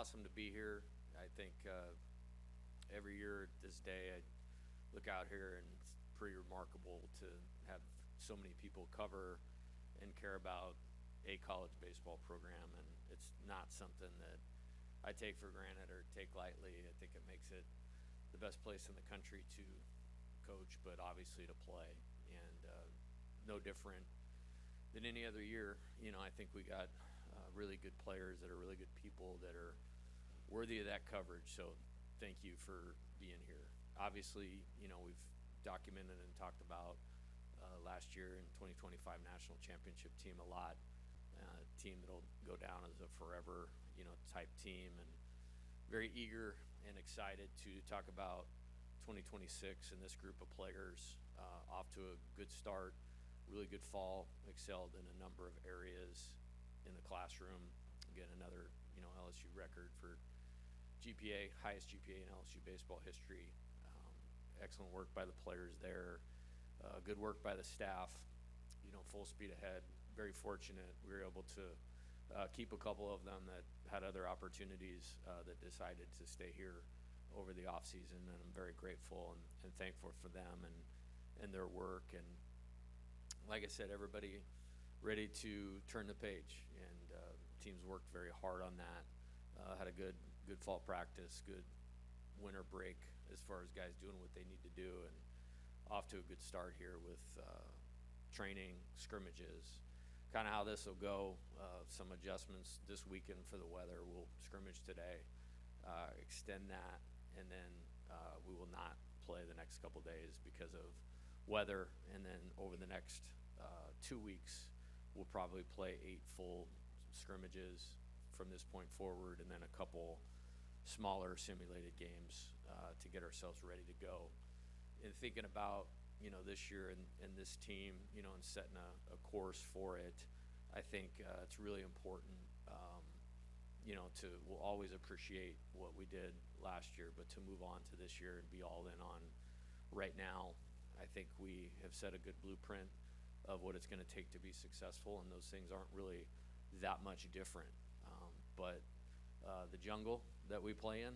awesome to be here. I think every year at this day, I look out here and it's pretty remarkable to have so many people cover and care about a college baseball program, and it's not something that I take for granted or take lightly. I think it makes it the best place in the country to coach, but obviously to play, and no different than any other year. I think we got really good players that are really good people that are worthy of that coverage. So thank you for being here. Obviously, we've documented and talked about last year in 2025 national championship team a lot. Team that'll go down as a forever, type team, and very eager and excited to talk about 2026 and this group of players. Off to a good start, really good fall, excelled in a number of areas in the classroom. Again, another LSU record for GPA, highest GPA in LSU baseball history. Excellent work by the players there. Good work by the staff. Full speed ahead. Very fortunate we were able to keep a couple of them that had other opportunities that decided to stay here over the off season, and I'm very grateful and thankful for them and their work. And like I said, everybody ready to turn the page, and teams worked very hard on that. Had a good fall practice, good winter break as far as guys doing what they need to do, and off to a good start here with training, scrimmages. Kind of how this will go. Some adjustments this weekend for the weather. We'll scrimmage today, extend that, and then we will not play the next couple days because of weather. And then over the next 2 weeks, we'll probably play 8 full scrimmages from this point forward, and then a couple smaller simulated games to get ourselves ready to go. And thinking about this year and this team, and setting a course for it, I think it's really important. We'll always appreciate what we did last year, but to move on to this year and be all in on right now, I think we have set a good blueprint of what it's going to take to be successful, and those things aren't really that much different. But the jungle that we play in,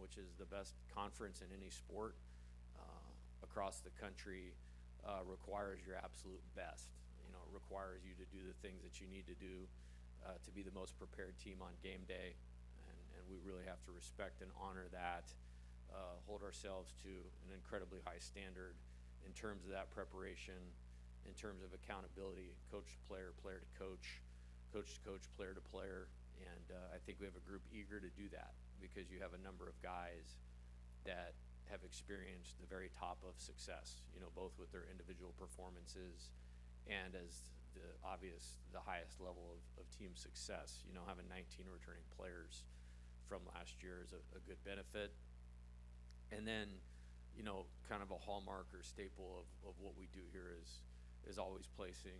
which is the best conference in any sport across the country, requires your absolute best. It requires you to do the things that you need to do to be the most prepared team on game day, and we really have to respect and honor that, hold ourselves to an incredibly high standard in terms of that preparation, in terms of accountability, coach to player, player to coach, player to player. And I think we have a group eager to do that because you have a number of guys that have experienced the very top of success, both with their individual performances and as the highest level of team success. Having 19 returning players from last year is a good benefit. And then, kind of a hallmark or staple of what we do here is always placing,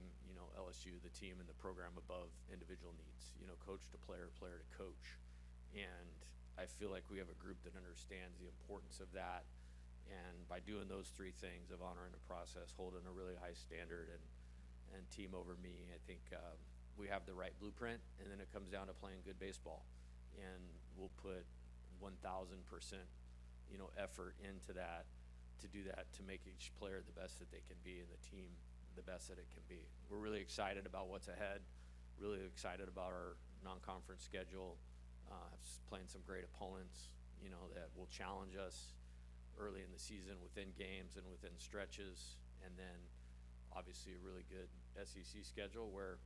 LSU, the team and the program above individual needs, coach to player, player to coach. And I feel like we have a group that understands the importance of that. And by doing those 3 things of honoring the process, holding a really high standard, and team over me, I think we have the right blueprint. And then it comes down to playing good baseball. And we'll put 1,000%, effort into that, to do that, to make each player the best that they can be and the team the best that it can be. We're really excited about what's ahead, really excited about our non-conference schedule, playing some great opponents, that will challenge us early in the season within games and within stretches, and then obviously a really good SEC schedule where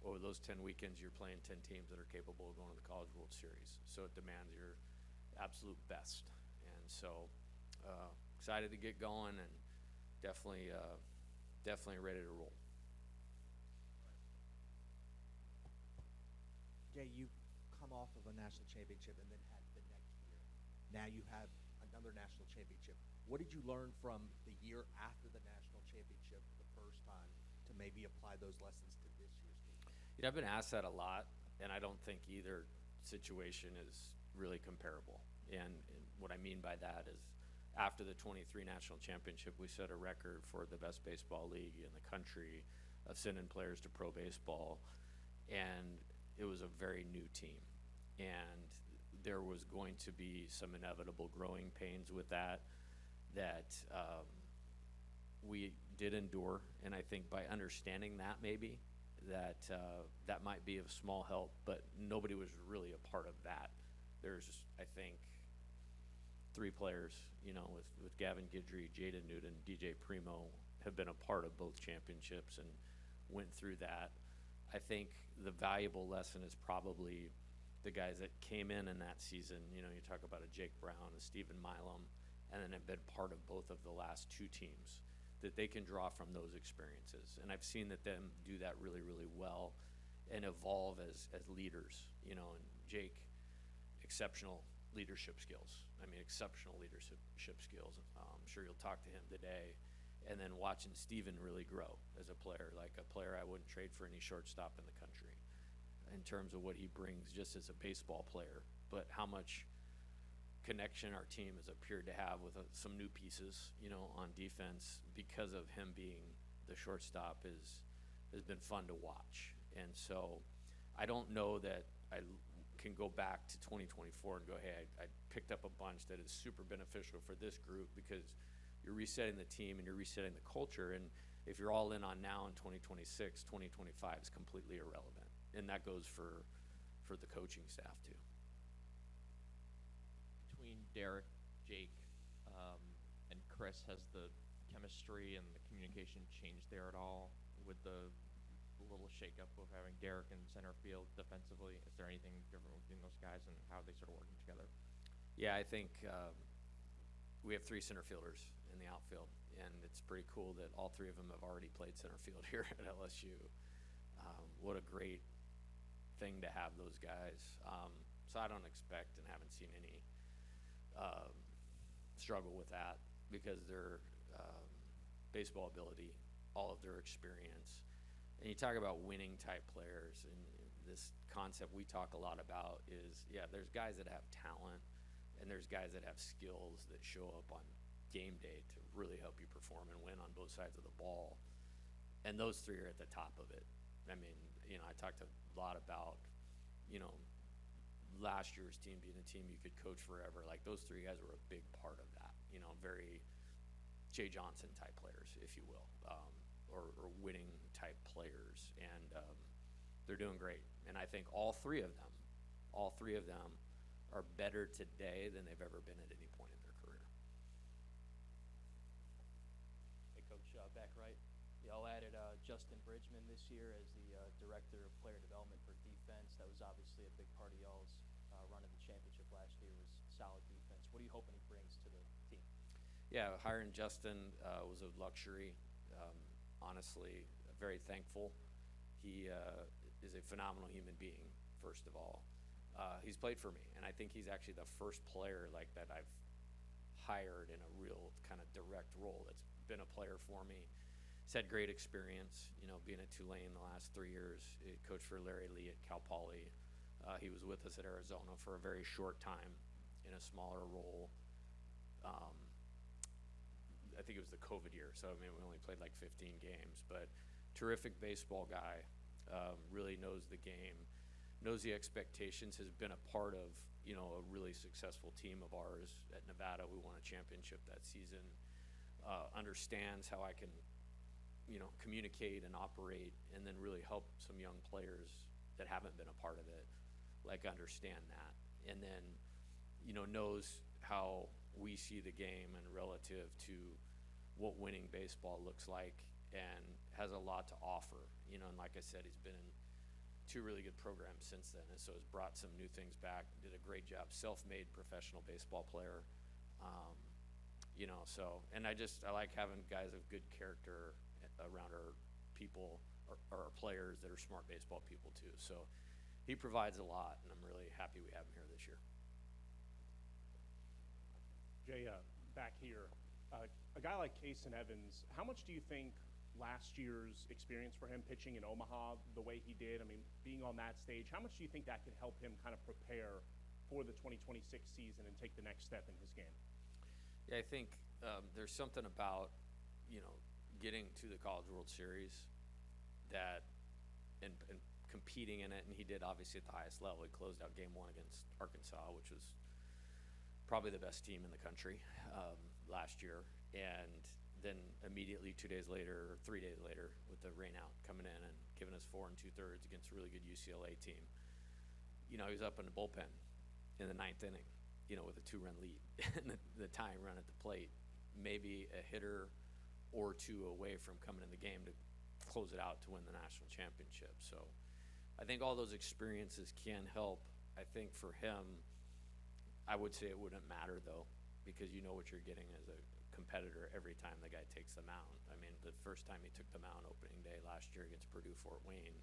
over those 10 weekends you're playing 10 teams that are capable of going to the College World Series. So it demands your absolute best. And so excited to get going, and definitely ready to roll. Jay, you come off of a national championship and then had the next year. Now you have another national championship. What did you learn from the year after the national championship the first time to maybe apply those lessons to this year's team? I've been asked that a lot, and I don't think either situation is really comparable. And what I mean by that is, after the 23 national championship, we set a record for the best baseball league in the country of sending players to pro baseball, and it was a very new team. And there was going to be some inevitable growing pains with that we did endure. And I think by understanding that, maybe that might be of small help, but nobody was really a part of that. There's, I think, 3 players, with Gavin Guidry, Jaden Newton, DJ Primo, have been a part of both championships and went through that. I think the valuable lesson is probably the guys that came in that season. You talk about a Jake Brown, a Steven Milam, and then have been part of both of the last 2 teams, that they can draw from those experiences. And I've seen them do that really, really well and evolve as leaders. And Jake, exceptional leadership skills. Exceptional leadership skills. I'm sure you'll talk to him today. And then watching Steven really grow as a player, like a player I wouldn't trade for any shortstop in the country in terms of what he brings just as a baseball player, but how much connection our team has appeared to have with some new pieces, on defense because of him being the shortstop has been fun to watch. And so I don't know that I can go back to 2024 and go, hey, I picked up a bunch that is super beneficial for this group, because you're resetting the team and you're resetting the culture. And if you're all in on now in 2026, 2025 is completely irrelevant. And that goes for the coaching staff too. Between Derek, Jake, and Chris, has the chemistry and the communication changed there at all with the little shakeup of having Derek in center field defensively? Is there anything different between those guys and how they sort of working together? Yeah, I think we have 3 center fielders in the outfield, and it's pretty cool that all 3 of them have already played center field here at LSU. What a great thing to have those guys. So I don't expect and haven't seen any struggle with that, because their baseball ability, all of their experience. And you talk about winning type players, and this concept we talk a lot about is, there's guys that have talent, and there's guys that have skills that show up on game day to really help you perform and win on both sides of the ball. And those 3 are at the top of it. I talked a lot about, last year's team being a team you could coach forever. Like, those 3 guys were a big part of that, very Jay Johnson type players, if you will, or winning type players. And they're doing great. And I think all 3 of them are better today than they've ever been at any point in their career. Hey, Coach, back right. Y'all added Justin Bridgman this year as the Director of Player Development for Defense. That was obviously a big part of y'all's run of the championship last year, was solid defense. What are you hoping he brings to the team? Yeah, hiring Justin was a luxury. Honestly, very thankful. He is a phenomenal human being, first of all. He's played for me, and I think he's actually the first player like that I've hired in a real kind of direct role that's been a player for me. He's had great experience, being at Tulane the last 3 years. He coached for Larry Lee at Cal Poly. He was with us at Arizona for a very short time in a smaller role. I think it was the COVID year, so we only played like 15 games, but terrific baseball guy, really knows the game, knows the expectations, has been a part of, a really successful team of ours at Nevada. We won a championship that season, understands how I can, communicate and operate, and then really help some young players that haven't been a part of it, understand that. And then, knows how we see the game and relative to what winning baseball looks like, and has a lot to offer, and like I said, he's been in 2 really good programs since then, and so has brought some new things back, did a great job, self-made professional baseball player, and I like having guys of good character around our people, or our players that are smart baseball people too. So he provides a lot, and I'm really happy we have him here this year. Jay, back here, a guy like Casan Evans, how much do you think last year's experience for him pitching in Omaha the way he did, being on that stage, how much do you think that could help him kind of prepare for the 2026 season and take the next step in his game? Yeah, I think there's something about, getting to the College World Series and competing in it, and he did obviously at the highest level. He closed out Game 1 against Arkansas Arkansas, which was probably the best team in the country last year. And then immediately 2 days later, or 3 days later, with the rain out, coming in and giving us 4 2/3 against a really good UCLA team. He was up in the bullpen in the 9th inning, with a 2-run lead and the tying run at the plate, maybe a hitter or two away from coming in the game to close it out to win the national championship. So I think all those experiences can help. I think for him, I would say it wouldn't matter though, because you know what you're getting as a competitor every time the guy takes the mound. I mean, the first time he took the mound opening day last year against Purdue Fort Wayne,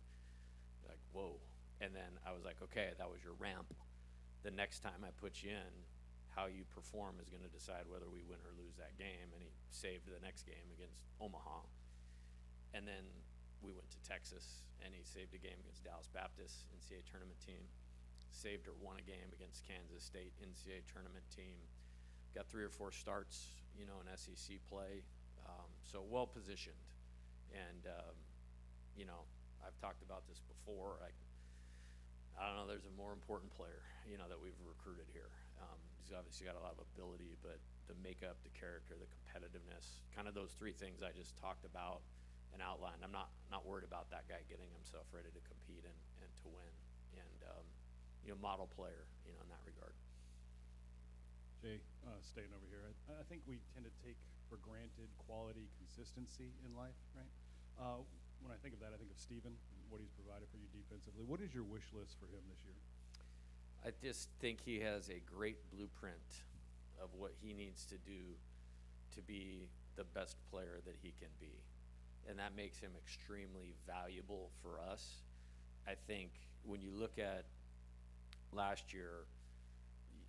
like, whoa. And then I was like, okay, that was your ramp. The next time I put you in, how you perform is going to decide whether we win or lose that game. And he saved the next game against Omaha. And then we went to Texas, and he saved a game against Dallas Baptist, NCAA tournament team. Saved or won a game against Kansas State, NCAA tournament team. Got 3 or 4 starts, in SEC play. So well positioned. And, I've talked about this before. I don't know, there's a more important player, that we've recruited here. He's obviously got a lot of ability, but the makeup, the character, the competitiveness, kind of those 3 things I just talked about and outlined. I'm not worried about that guy getting himself ready to compete and to win. And, model player, in that regard. Jay, staying over here, I think we tend to take for granted quality consistency in life, right? When I think of that, I think of Steven, what he's provided for you defensively. What is your wish list for him this year? I just think he has a great blueprint of what he needs to do to be the best player that he can be. And that makes him extremely valuable for us. I think when you look at last year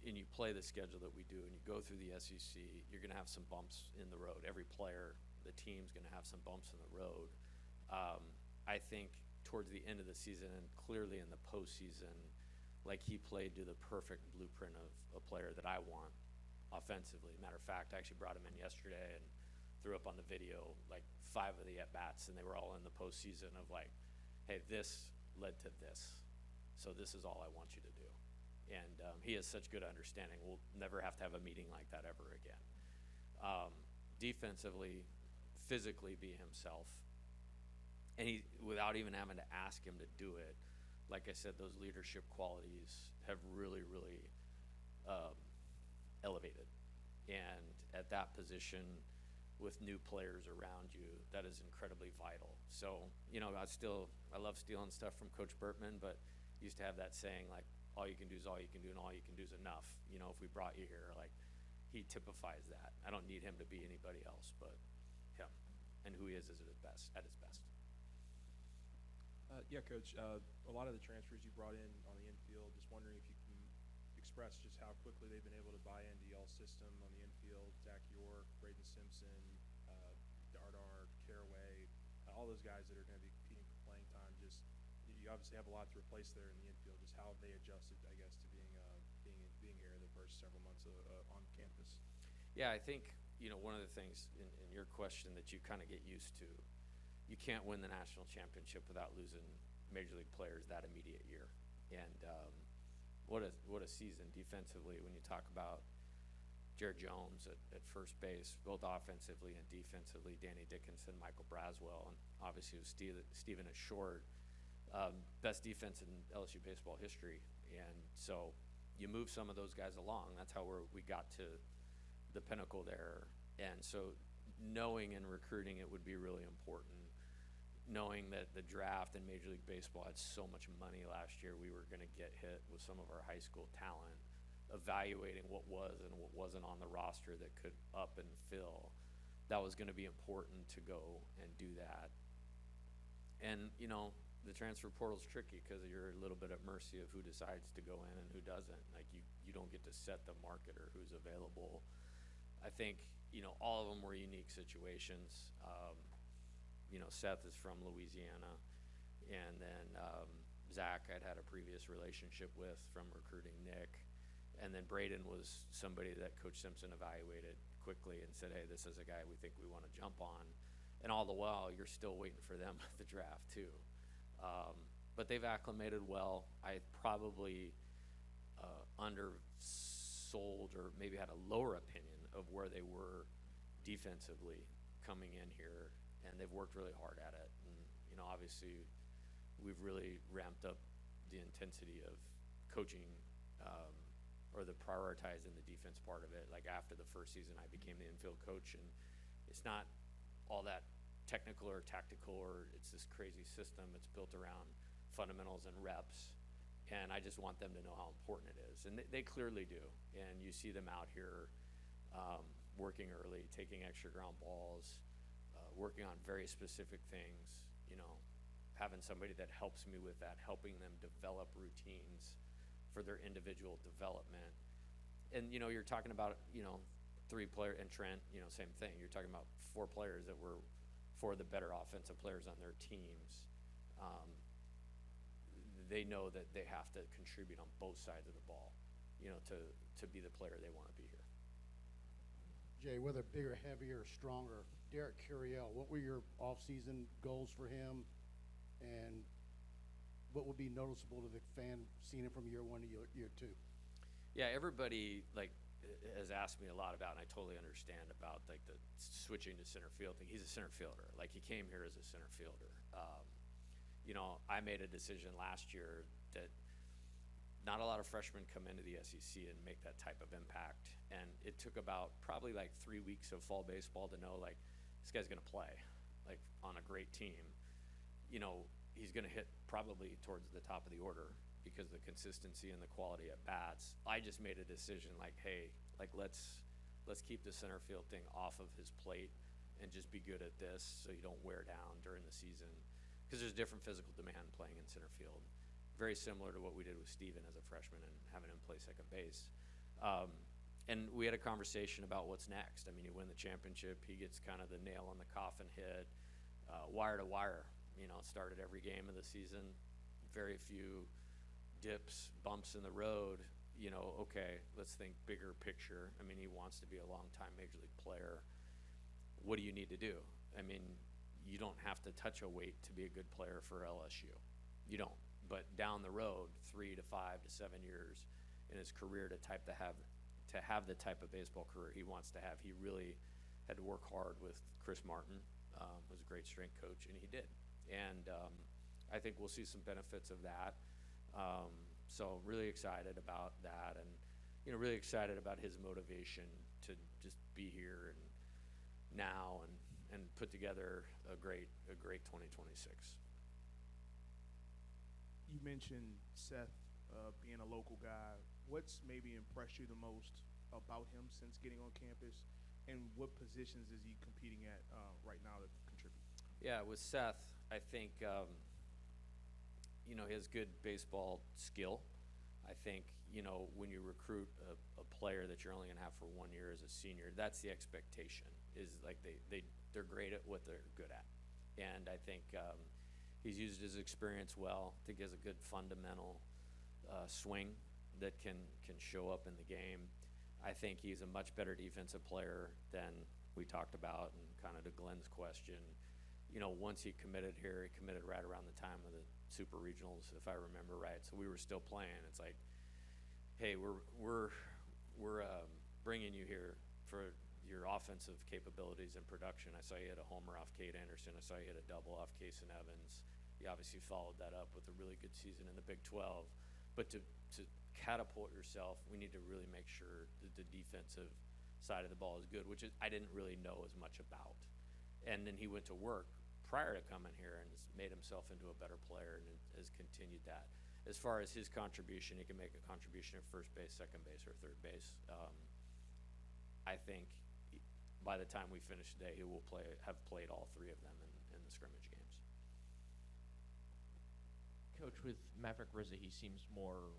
and you play the schedule that we do and you go through the SEC, you're going to have some bumps in the road. Every player, the team's going to have some bumps in the road. I think towards the end of the season and clearly in the postseason, like he played to the perfect blueprint of a player that I want offensively. Matter of fact, I actually brought him in yesterday and threw up on the video like 5 of the at-bats, and they were all in the postseason of like, hey, this led to this, so this is all I want you to do. And he has such good understanding. We'll never have to have a meeting like that ever again. Defensively, physically be himself. And he, without even having to ask him to do it, like I said, those leadership qualities have really, really elevated. And at that position, with new players around you, that is incredibly vital. So, I love stealing stuff from Coach Burtman, but used to have that saying, like, all you can do is all you can do, and all you can do is enough. If we brought you here, like, he typifies that. I don't need him to be anybody else but him, and who he is at his best. Yeah, Coach, a lot of the transfers you brought in on the infield, just wondering if you can express just how quickly they've been able to buy into y'all's system on the infield. Zach York, Braden Simpson, Dardar, Caraway, all those guys that are going to be competing for playing time. Just you obviously have a lot to replace there in the infield. Just how have they adjusted, I guess, to being here the first several months on campus? Yeah, I think, one of the things in your question that you kind of get used to, you can't win the national championship without losing major league players that immediate year. And what a season defensively when you talk about Jared Jones at first base, both offensively and defensively, Danny Dickinson, Michael Braswell, and obviously with Steven is short. Best defense in LSU baseball history. And so you move some of those guys along. That's how we got to the pinnacle there. And so knowing and recruiting it would be really important. Knowing that the draft in Major League Baseball had so much money last year, we were going to get hit with some of our high school talent, evaluating what was and what wasn't on the roster that could up and fill. That was going to be important to go and do that. And, the transfer portal's tricky because you're a little bit at mercy of who decides to go in and who doesn't. Like, you don't get to set the market or who's available. I think, all of them were unique situations. Seth is from Louisiana, and then Zach I'd had a previous relationship with from recruiting Nick, and then Braden was somebody that Coach Simpson evaluated quickly and said, hey, this is a guy we think we want to jump on. And all the while, you're still waiting for them at the draft too. But they've acclimated well. I probably undersold or maybe had a lower opinion of where they were defensively coming in here, and they've worked really hard at it. And, you know, obviously we've really ramped up the intensity of coaching, or the prioritizing the defense part of it. Like after the first season, I became the infield coach, and it's not all that technical or tactical, or it's this crazy system. It's built around fundamentals and reps, and I just want them to know how important it is. And they clearly do. And you see them out here working early, taking extra ground balls, working on very specific things, you know, having somebody that helps me with that, helping them develop routines for their individual development. And, you know, you're talking about, you know, 3-player, and Trent, you know, same thing. You're talking about 4 players that were 4 of the better offensive players on their teams. They know that they have to contribute on both sides of the ball, you know, to be the player they want to be here. Jay, whether bigger, heavier, stronger, Derek Curiel, what were your off-season goals for him, and what would be noticeable to the fan seeing him from year 1 to year 2? Yeah, everybody has asked me a lot about, and I totally understand about like the switching to center field thing. He's a center fielder. Like he came here as a center fielder. You know, I made a decision last year that not a lot of freshmen come into the SEC and make that type of impact. And it took about probably like 3 weeks of fall baseball to know like this guy's going to play like on a great team. You know, he's going to hit probably towards the top of the order because of the consistency and the quality at bats. I just made a decision like, hey, like let's keep the center field thing off of his plate and just be good at this so you don't wear down during the season, because there's different physical demand playing in center field. Very similar to what we did with Steven as a freshman and having him play second base. And we had a conversation about what's next. I mean, you win the championship, he gets kind of the nail on the coffin hit, wire to wire. You know, started every game of the season, very few dips, bumps in the road. You know, okay, let's think bigger picture. I mean, he wants to be a long-time Major League player. What do you need to do? I mean, you don't have to touch a weight to be a good player for LSU. You don't. But down the road, 3 to 5 to 7 years in his career to have the type of baseball career he wants to have, he really had to work hard with Chris Martin, who's a great strength coach, and he did. And I think we'll see some benefits of that. So really excited about that, and you know, really excited about his motivation to just be here and now and put together a great 2026. You mentioned Seth being a local guy. What's maybe impressed you the most about him since getting on campus, and what positions is he competing at right now to contribute? Yeah, with Seth, I think you know, his good baseball skill. I think, you know, when you recruit a player that you're only going to have for 1 year as a senior, that's the expectation, is like they're great at what they're good at. And I think he's used his experience well. I think he has a good fundamental swing that can show up in the game. I think he's a much better defensive player than we talked about, and kind of to Glenn's question. You know, once he committed here, he committed right around the time of the Super Regionals, if I remember right. So we were still playing. It's like, hey, we're bringing you here for your offensive capabilities and production. I saw you hit a homer off Kate Anderson. I saw you hit a double off Casan Evans. You obviously followed that up with a really good season in the Big 12. But to catapult yourself, we need to really make sure that the defensive side of the ball is good, which I didn't really know as much about. And then he went to work prior to coming here and has made himself into a better player and has continued that. As far as his contribution, he can make a contribution at first base, second base, or third base. I think by the time we finish today, he will have played all 3 of them in the scrimmage games. Coach, with Maverick Rizza, he seems more,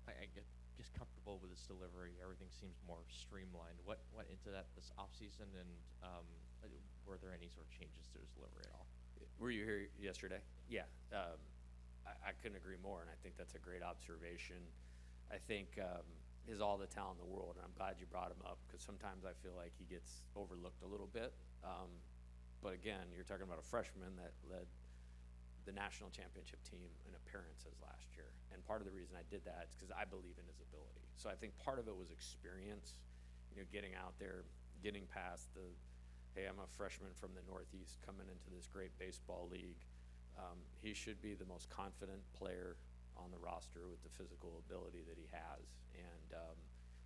I get just comfortable with his delivery. Everything seems more streamlined. What went into that this offseason, and were there any sort of changes to his delivery at all? Were you here yesterday? Yeah. I couldn't agree more, and I think that's a great observation. I think he has all the talent in the world, and I'm glad you brought him up, because sometimes I feel like he gets overlooked a little bit. But again, you're talking about a freshman that led the national championship team in appearances last year. And part of the reason I did that is because I believe in his ability. So I think part of it was experience, getting out there, getting past the, hey, I'm a freshman from the Northeast coming into this great baseball league. He should be the most confident player on the roster with the physical ability that he has. And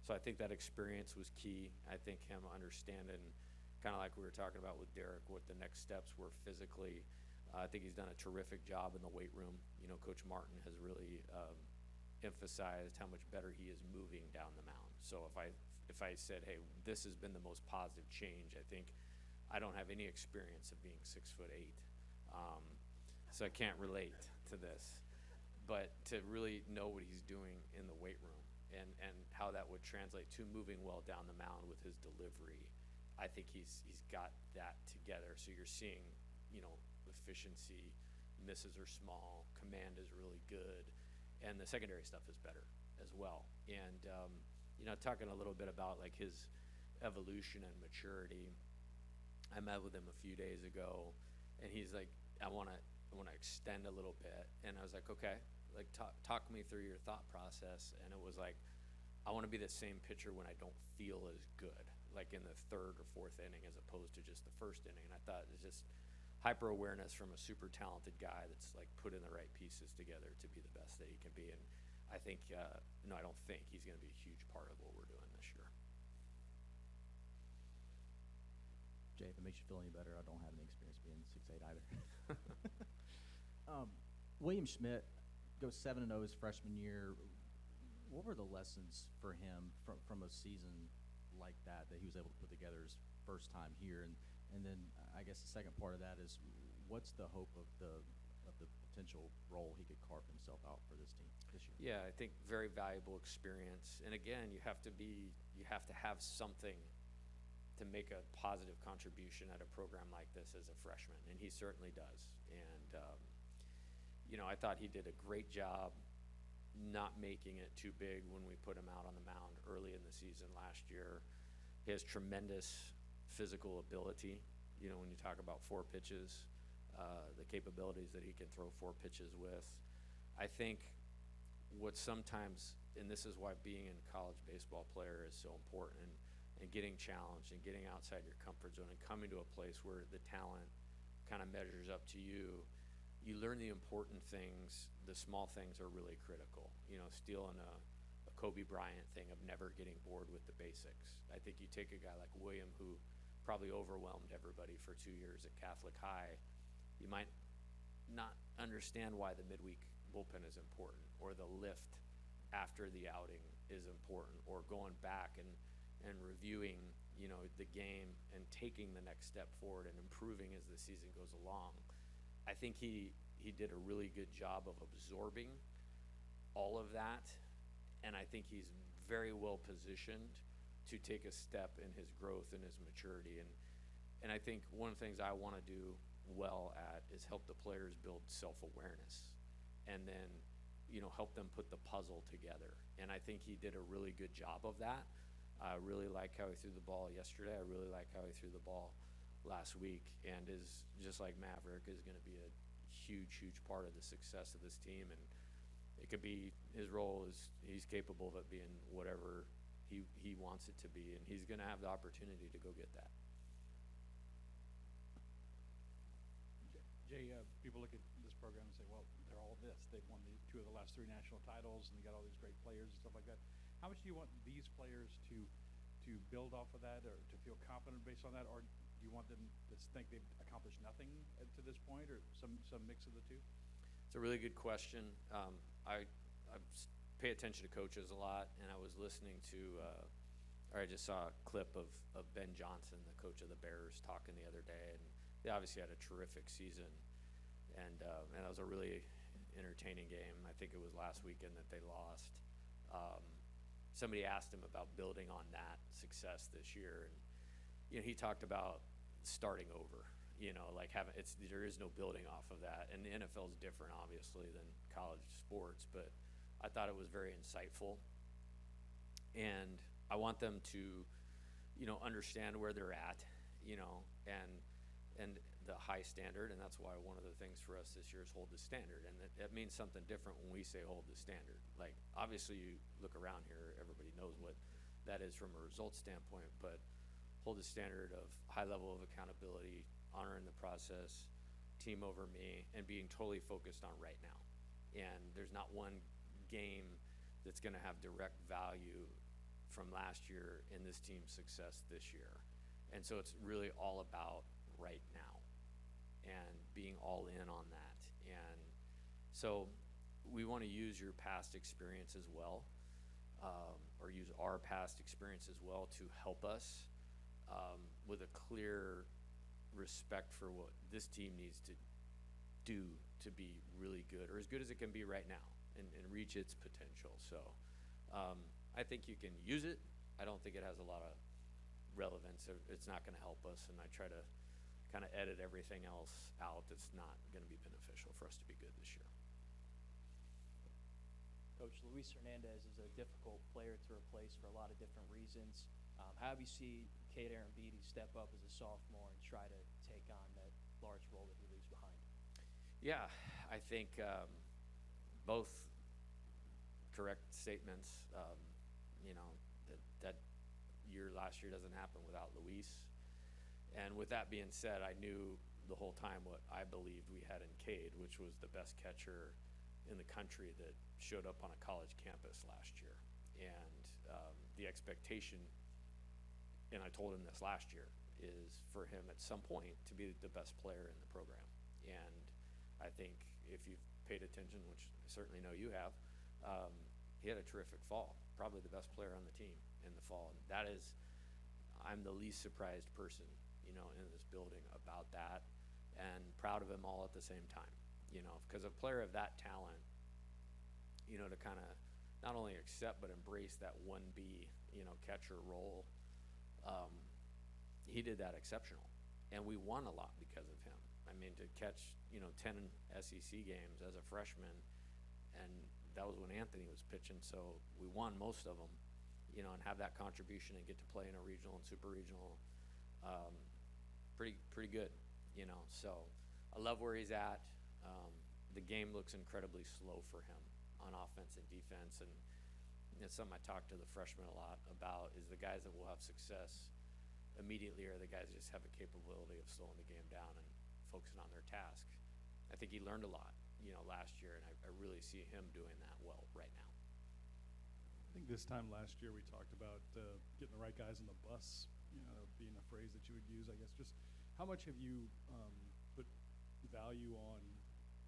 so I think that experience was key. I think him understanding, kind of like we were talking about with Derek, what the next steps were physically. I think he's done a terrific job in the weight room. Coach Martin has really emphasized how much better he is moving down the mound. So if I said, hey, this has been the most positive change, I think I don't have any experience of being 6'8", so I can't relate to this. But to really know what he's doing in the weight room and how that would translate to moving well down the mound with his delivery, I think he's got that together. So you're seeing, efficiency, misses are small, command is really good, and the secondary stuff is better as well. And talking a little bit about like his evolution and maturity, I met with him a few days ago, and he's like, I want to extend a little bit. And I was like, okay, like talk me through your thought process. And it was like, I want to be the same pitcher when I don't feel as good, like in the third or fourth inning as opposed to just the first inning. And I thought it's just hyper awareness from a super talented guy that's like put in the right pieces together to be the best that he can be. And I think, I don't think he's going to be a huge part of what we're doing this year. Jay, if it makes you feel any better, I don't have any experience being 6'8" either. William Schmidt goes 7-0 his freshman year. What were the lessons for him from a season like that he was able to put together his first time here? And then I guess the second part of that is, what's the hope of the potential role he could carve himself out for this team this year? Yeah, I think very valuable experience. And again, you have to have something to make a positive contribution at a program like this as a freshman, and he certainly does. And I thought he did a great job not making it too big when we put him out on the mound early in the season last year. He has tremendous physical ability. When you talk about 4 pitches, the capabilities that he can throw 4 pitches with. I think what sometimes, and this is why being a college baseball player is so important, and getting challenged and getting outside your comfort zone and coming to a place where the talent kind of measures up to you, you learn the important things. The small things are really critical. Stealing a Kobe Bryant thing of never getting bored with the basics. I think you take a guy like William, who probably overwhelmed everybody for 2 years at Catholic High, you might not understand why the midweek bullpen is important, or the lift after the outing is important, or going back and reviewing, the game and taking the next step forward and improving as the season goes along. I think he did a really good job of absorbing all of that, and I think he's very well positioned to take a step in his growth and his maturity. And I think one of the things I want to do well at is help the players build self-awareness, and then help them put the puzzle together. And I think he did a really good job of that. I really like how he threw the ball yesterday. I really like how he threw the ball last week, and is just like Maverick, is going to be a huge part of the success of this team. And it could be, his role is, he's capable of it being whatever he wants it to be, and he's going to have the opportunity to go get that. Jay, people look at this program and say, well, they're all this. They've won 2 of the last 3 national titles, and you got all these great players and stuff like that. How much do you want these players to build off of that, or to feel confident based on that, or do you want them to think they've accomplished nothing to this point, or some mix of the two? It's a really good question. I pay attention to coaches a lot, and I was listening to, or I just saw a clip of Ben Johnson, the coach of the Bears, talking the other day, and they obviously had a terrific season, and that was a really entertaining game. I think it was last weekend that they lost. Somebody asked him about building on that success this year, and he talked about starting over. Like there is no building off of that, and the NFL is different, obviously, than college sports. But I thought it was very insightful, and I want them to, understand where they're at, and the high standard, and that's why one of the things for us this year is hold the standard, and it means something different when we say hold the standard. Like, obviously, you look around here, everybody knows what that is from a results standpoint, but hold the standard of high level of accountability, honoring the process, team over me, and being totally focused on right now. And there's not one game that's going to have direct value from last year in this team's success this year. And so it's really all about right now and being all in on that. And so we want to use your past experience as well, or use our past experience as well to help us with a clear respect for what this team needs to do to be really good, or as good as it can be right now, and reach its potential. So I think you can use it. I don't think it has a lot of relevance. It's not going to help us, and I try to kind of edit everything else out that's not going to be beneficial for us to be good this year. Coach, Luis Hernandez is a difficult player to replace for a lot of different reasons. How have you seen Cade Arambidi step up as a sophomore and try to take on that large role that he leaves behind? Yeah, I think both correct statements. That year last year doesn't happen without Luis. And with that being said, I knew the whole time what I believed we had in Cade, which was the best catcher in the country that showed up on a college campus last year. And the expectation, and I told him this last year, is for him at some point to be the best player in the program. And I think if you've paid attention, which I certainly know you have, he had a terrific fall, probably the best player on the team in the fall. And that is, I'm the least surprised person, in this building about that, and proud of him all at the same time, because a player of that talent, to kind of not only accept but embrace that 1B, catcher role, he did that exceptional, and we won a lot because of him. I mean, to catch, 10 SEC games as a freshman, and that was when Anthony was pitching, so we won most of them, and have that contribution and get to play in a regional and super regional, pretty good, So I love where he's at. The game looks incredibly slow for him on offense and defense, and it's something I talk to the freshmen a lot about, is the guys that will have success immediately are the guys that just have a capability of slowing the game down and focusing on their task. I think he learned a lot, last year, and I really see him doing that well right now. I think this time last year we talked about getting the right guys on the bus, being a phrase that you would use, I guess. Just how much have you put value on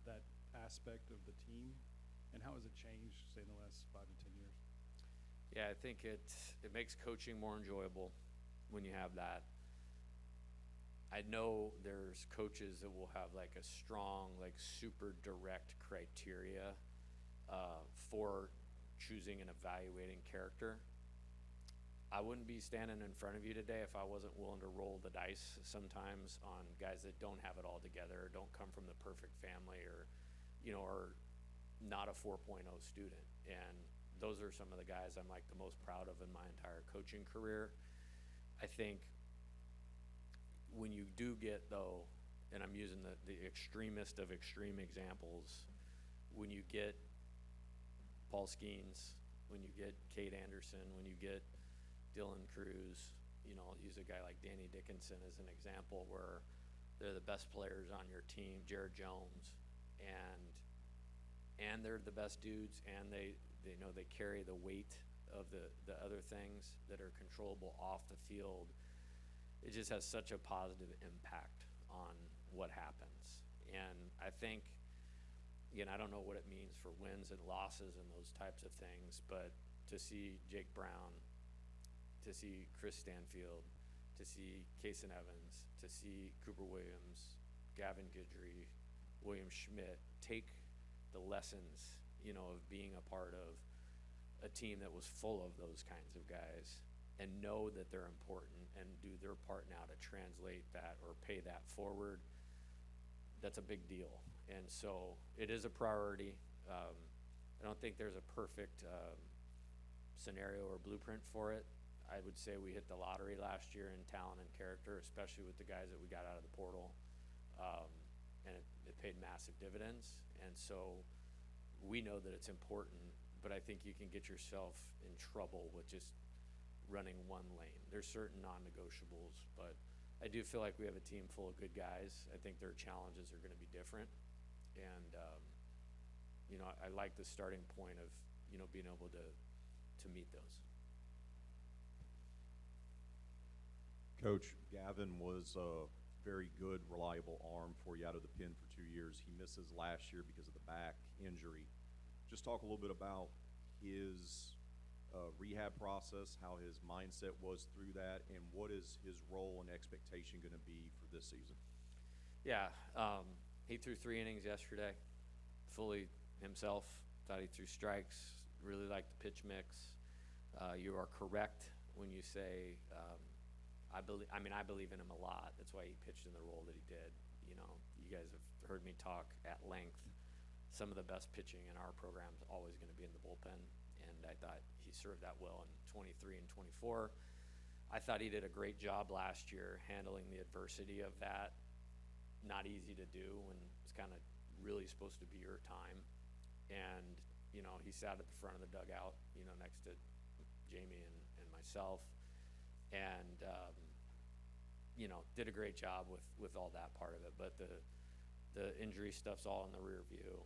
that aspect of the team, and how has it changed, say, in the last 5 to 10 years? Yeah, I think it makes coaching more enjoyable when you have that. I know there's coaches that will have like a strong, like super direct criteria for choosing and evaluating character. I wouldn't be standing in front of you today if I wasn't willing to roll the dice sometimes on guys that don't have it all together, or don't come from the perfect family, or, are not a 4.0 student. And those are some of the guys I'm like the most proud of in my entire coaching career. I think when you do get, though, and I'm using the extremist of extreme examples, when you get Paul Skeens, when you get Cade Anderson, when you get Dylan Cruz, I'll use a guy like Danny Dickinson as an example, where they're the best players on your team, Jared Jones, and they're the best dudes, and they carry the weight of the other things that are controllable off the field. It just has such a positive impact on what happens. And I think, again, I don't know what it means for wins and losses and those types of things, but to see Jake Brown, to see Chris Stanfield, to see Casan Evans, to see Cooper Williams, Gavin Guidry, William Schmidt take the lessons, of being a part of a team that was full of those kinds of guys, and know that they're important and do their part now to translate that or pay that forward, that's a big deal. And so it is a priority. I don't think there's a perfect scenario or blueprint for it. I would say we hit the lottery last year in talent and character, especially with the guys that we got out of the portal. and it paid massive dividends. And so we know that it's important, but I think you can get yourself in trouble with just running one lane. There's certain non-negotiables, but I do feel like we have a team full of good guys. I think their challenges are going to be different. And, I like the starting point of, being able to meet those. Coach, Gavin was a very good, reliable arm for you out of the pen for 2 years. He misses last year because of the back injury. Just talk a little bit about his rehab process, how his mindset was through that, and what is his role and expectation going to be for this season? Yeah, he threw 3 innings yesterday, fully himself. Thought he threw strikes, really liked the pitch mix. You are correct when you say I believe in him a lot. That's why he pitched in the role that he did. You guys have heard me talk at length. Some of the best pitching in our program is always going to be in the bullpen, and I thought he served that well in 23 and 24. I thought he did a great job last year handling the adversity of that. Not easy to do when it's kind of really supposed to be your time. And, he sat at the front of the dugout, next to Jamie and myself. And, did a great job with all that part of it. But the injury stuff's all in the rear view.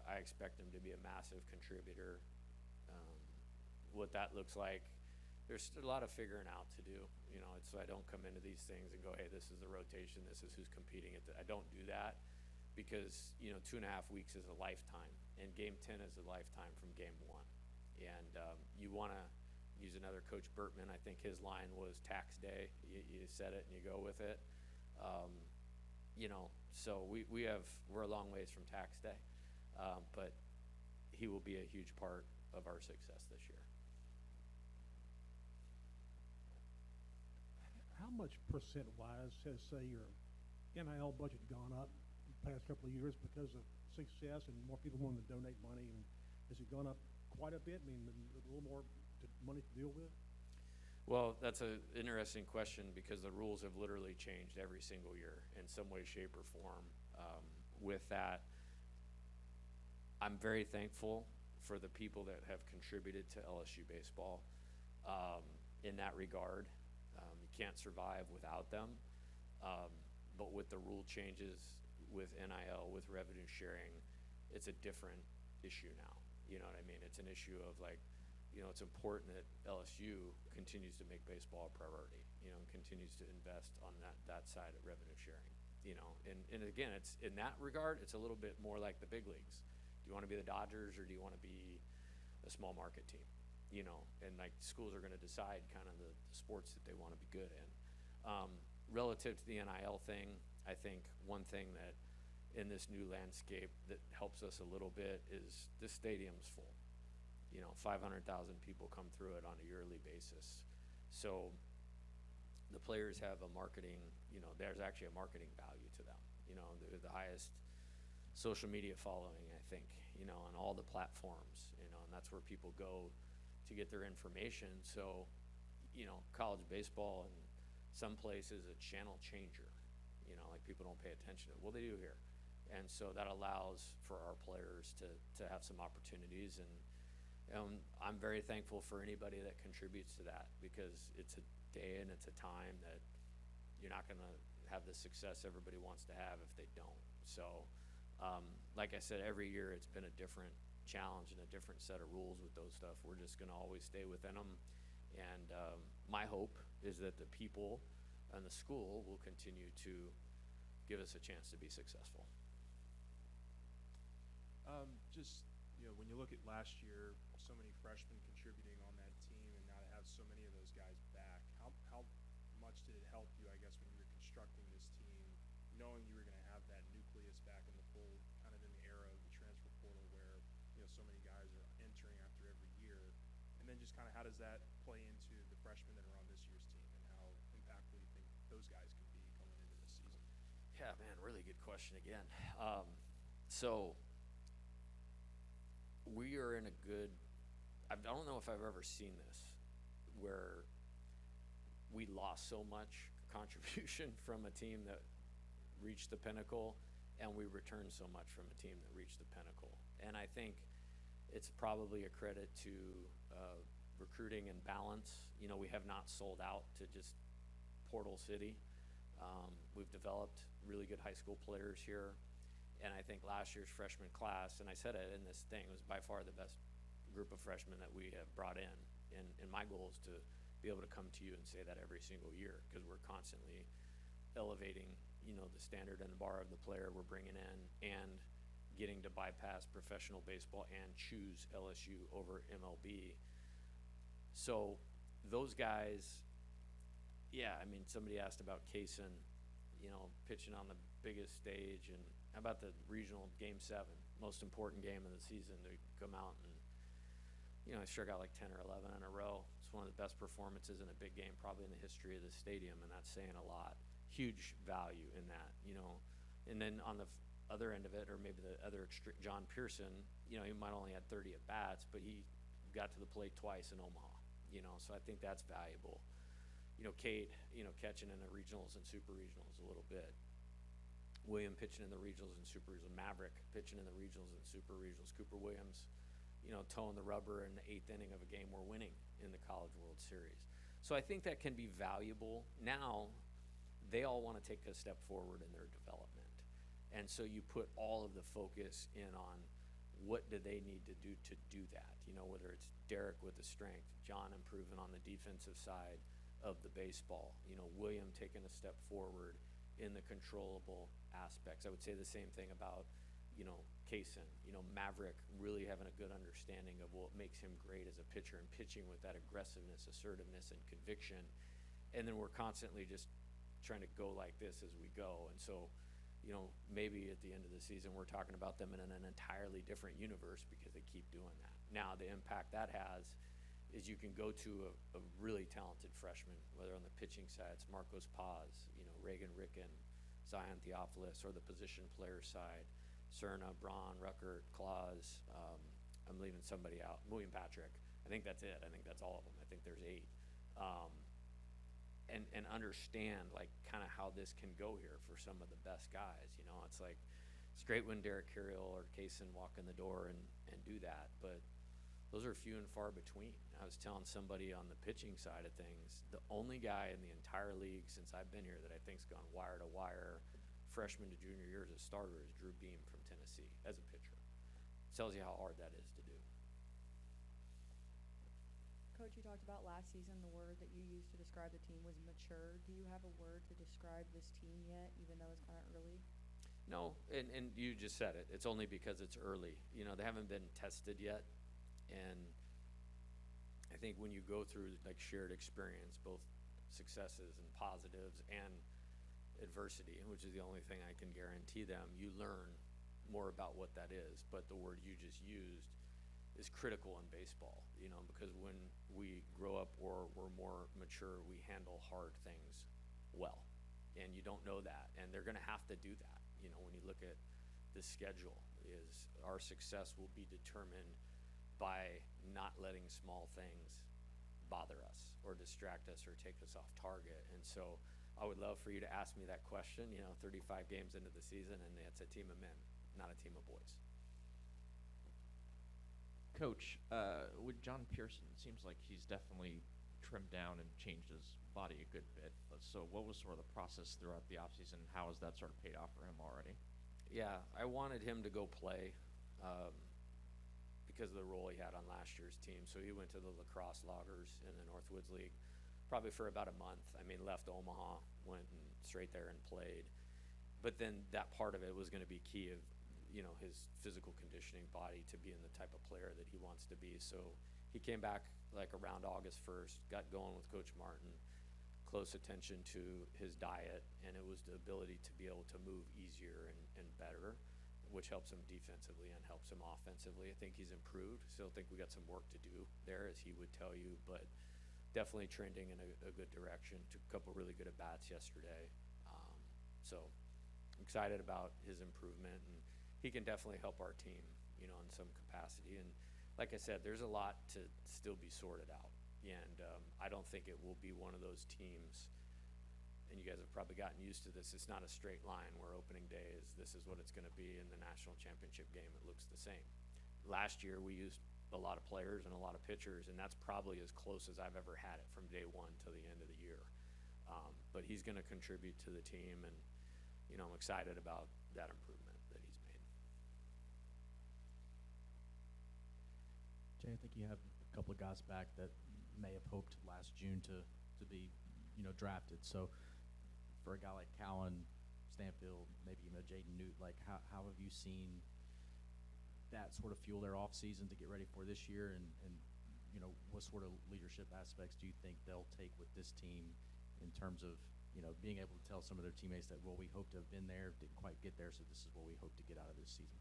I expect him to be a massive contributor. What that looks like, there's a lot of figuring out to do. So I don't come into these things and go, hey, this is the rotation, this is who's competing. I don't do that because, 2.5 weeks is a lifetime, and Game 10 is a lifetime from Game 1. And you want to use another Coach Burtman. I think his line was tax day. You said it and you go with it. So we're a long ways from tax day, but he will be a huge part of our success this year. How much percent-wise has, say, your NIL budget gone up the past couple of years because of success and more people wanting to donate money? And has it gone up quite a bit? I mean, a little more money to deal with? Well, that's an interesting question because the rules have literally changed every single year in some way, shape, or form. With that, I'm very thankful for the people that have contributed to LSU baseball in that regard. You can't survive without them. But with the rule changes, with NIL, with revenue sharing, it's a different issue now. You know what I mean? It's an issue of it's important that LSU continues to make baseball a priority, and continues to invest on that side of revenue sharing, and again, it's in that regard, it's a little bit more like the big leagues. Do you want to be the Dodgers or do you want to be a small market team? And schools are going to decide kind of the sports that they want to be good in. Relative to the NIL thing, I think one thing that in this new landscape that helps us a little bit is this stadium's full. 500,000 people come through it on a yearly basis. So the players have a marketing, there's actually a marketing value to them. They're the highest social media following, I think, on all the platforms, and that's where people go to get their information. So, college baseball in some places a channel changer, people don't pay attention to it. Well, they do here. And so that allows for our players to have some opportunities, and I'm very thankful for anybody that contributes to that because it's a day and it's a time that you're not going to have the success everybody wants to have if they don't. So, like I said, every year it's been a different challenge and a different set of rules with those stuff. We're just going to always stay within them. And my hope is that the people and the school will continue to give us a chance to be successful. When you look at last year, so many freshmen contributing on that team, and now to have so many of those guys back, how much did it help you, I guess, when you were constructing this team, knowing you were going to have that nucleus back in the fold, kind of in the era of the transfer portal where, so many guys are entering after every year, and then just kind of how does that play into the freshmen that are on this year's team, and how impactful you think those guys can be going into this season? Yeah, man, really good question again. So we are in a good, I don't know if I've ever seen this, where we lost so much contribution from a team that reached the pinnacle, and we returned so much from a team that reached the pinnacle. And I think it's probably a credit to recruiting and balance. You know, we have not sold out to just Portal City. We've developed really good high school players here. And I think last year's freshman class, and I said it in this thing, was by far the best group of freshmen that we have brought in. And my goal is to be able to come to you and say that every single year, because we're constantly elevating, you know, the standard and the bar of the player we're bringing in, and getting to bypass professional baseball and choose LSU over MLB. So those guys, yeah, I mean, somebody asked about Casan, you know, pitching on the biggest stage, and how about the regional Game 7, most important game of the season, to come out and, you know, I struck out like 10 or 11 in a row. It's one of the best performances in a big game probably in the history of the stadium, and that's saying a lot. Huge value in that, you know. And then on the other end of it, or maybe the other extreme, John Pearson, you know, he might only had 30 at bats, but he got to the plate twice in Omaha, you know, so I think that's valuable. You know, Kate, you know, catching in the regionals and super regionals a little bit. William pitching in the regionals and super regionals. Maverick pitching in the regionals and super regionals. Cooper Williams, you know, towing the rubber in the 8th inning of a game we're winning in the College World Series. So I think that can be valuable. Now, they all want to take a step forward in their development. And so you put all of the focus in on what do they need to do that. You know, whether it's Derek with the strength, John improving on the defensive side of the baseball, you know, William taking a step forward in the controllable aspects. I would say the same thing about, you know, Casan, you know, Maverick really having a good understanding of what makes him great as a pitcher and pitching with that aggressiveness, assertiveness, and conviction. And then we're constantly just trying to go like this as we go. And so, you know, maybe at the end of the season we're talking about them in an entirely different universe because they keep doing that. Now, the impact that has is you can go to a really talented freshman, whether on the pitching side, it's Marcos Paz, you know, Reagan Ricken, Zion Theophilus, or the position player side, Cerna, Braun, Ruckert, Claus, I'm leaving somebody out, William Patrick. I think that's it. I think that's all of them. I think there's 8. And understand, like, kind of how this can go here for some of the best guys. You know, it's like, it's great when Derek Curiel or Casan walk in the door and do that, but those are few and far between. I was telling somebody on the pitching side of things, the only guy in the entire league since I've been here that I think's gone wire to wire, freshman to junior year as a starter, is Drew Beam from Tennessee as a pitcher. Tells you how hard that is to do. Coach, you talked about last season, the word that you used to describe the team was mature. Do you have a word to describe this team yet, even though it's kind of early? No, and you just said it. It's only because it's early. You know, they haven't been tested yet. And I think when you go through like shared experience, both successes and positives and adversity, which is the only thing I can guarantee them, you learn more about what that is. But the word you just used is critical in baseball, you know, because when we grow up or we're more mature, we handle hard things well. And you don't know that. And they're going to have to do that. You know, when you look at the schedule, is our success will be determined by not letting small things bother us or distract us or take us off target. And so I would love for you to ask me that question, you know, 35 games into the season, and it's a team of men, not a team of boys. Coach, with John Pearson, it seems like he's definitely trimmed down and changed his body a good bit. So what was sort of the process throughout the offseason? How has that sort of paid off for him already? Yeah, I wanted him to go play because of the role he had on last year's team. So he went to the lacrosse loggers in the Northwoods League probably for about a month. I mean, left Omaha, went and straight there and played. But then that part of it was going to be key of, you know, his physical conditioning body to be in the type of player that he wants to be. So he came back like around August 1st, got going with Coach Martin, close attention to his diet, and it was the ability to be able to move easier and better, which helps him defensively and helps him offensively. I think he's improved. Still think we got some work to do there, as he would tell you, but definitely trending in a good direction. Took a couple really good at-bats yesterday. So I'm excited about his improvement, and he can definitely help our team, you know, in some capacity. And like I said, there's a lot to still be sorted out. And I don't think it will be one of those teams, and you guys have probably gotten used to this, it's not a straight line where opening day is this is what it's going to be, in the national championship game it looks the same. Last year we used a lot of players and a lot of pitchers, and that's probably as close as I've ever had it from day one to the end of the year. But he's going to contribute to the team, and I'm excited about that improvement that he's made. Jay, I think you have a couple of guys back that may have hoped last June to be drafted. So for a guy like Cowan, Stanfield, maybe Jaden Newt, like how have you seen that sort of fuel their off season to get ready for this year, and what sort of leadership aspects do you think they'll take with this team in terms of being able to tell some of their teammates that, well, we hope to have been there, didn't quite get there, so this is what we hope to get out of this season?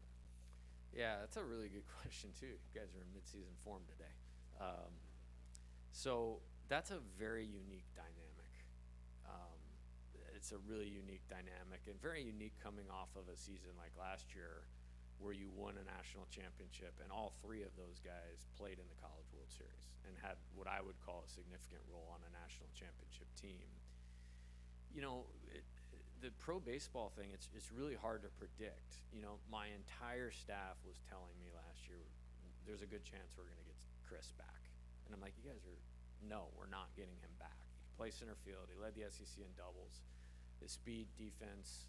Yeah, that's a really good question too. You guys are in midseason form today. So that's a very unique dynamic. It's a really unique dynamic, and very unique coming off of a season like last year where you won a national championship, and all three of those guys played in the College World Series and had what I would call a significant role on a national championship team. The pro baseball thing, it's really hard to predict. My entire staff was telling me last year, there's a good chance we're going to get Chris back. And I'm like, no, we're not getting him back. He can play center field. He led the SEC in doubles. His speed, defense,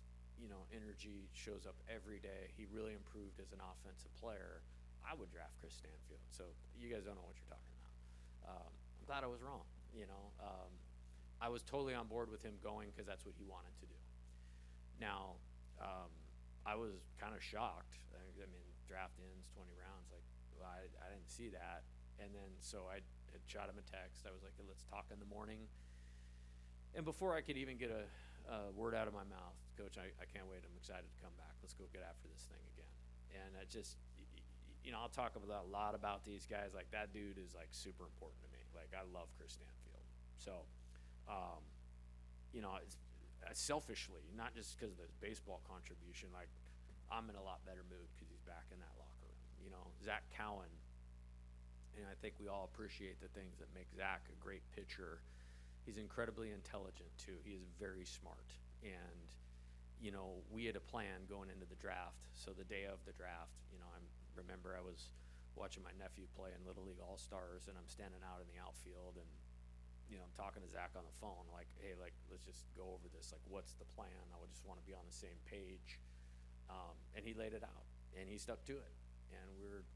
energy shows up every day. He really improved as an offensive player. I would draft Chris Stanfield. So you guys don't know what you're talking about. I'm glad I was wrong. I was totally on board with him going because that's what he wanted to do. Now, I was kind of shocked. I mean, draft ends 20 rounds. I didn't see that. And then so I had shot him a text. I was like, let's talk in the morning. And before I could even get a word out of my mouth, Coach, I can't wait. I'm excited to come back. Let's go get after this thing again. And I just, I'll talk a lot about these guys. Like, that dude is, super important to me. I love Chris Stanfield. So, it's selfishly, not just because of the baseball contribution, I'm in a lot better mood because he's back in that locker room. Zach Cowan, and I think we all appreciate the things that make Zach a great pitcher. He's incredibly intelligent, too. He is very smart. And, we had a plan going into the draft. So the day of the draft, I remember I was watching my nephew play in Little League All-Stars, and I'm standing out in the outfield, and, I'm talking to Zach on the phone, hey, let's just go over this. What's the plan? I would just want to be on the same page. And he laid it out, and he stuck to it. And we're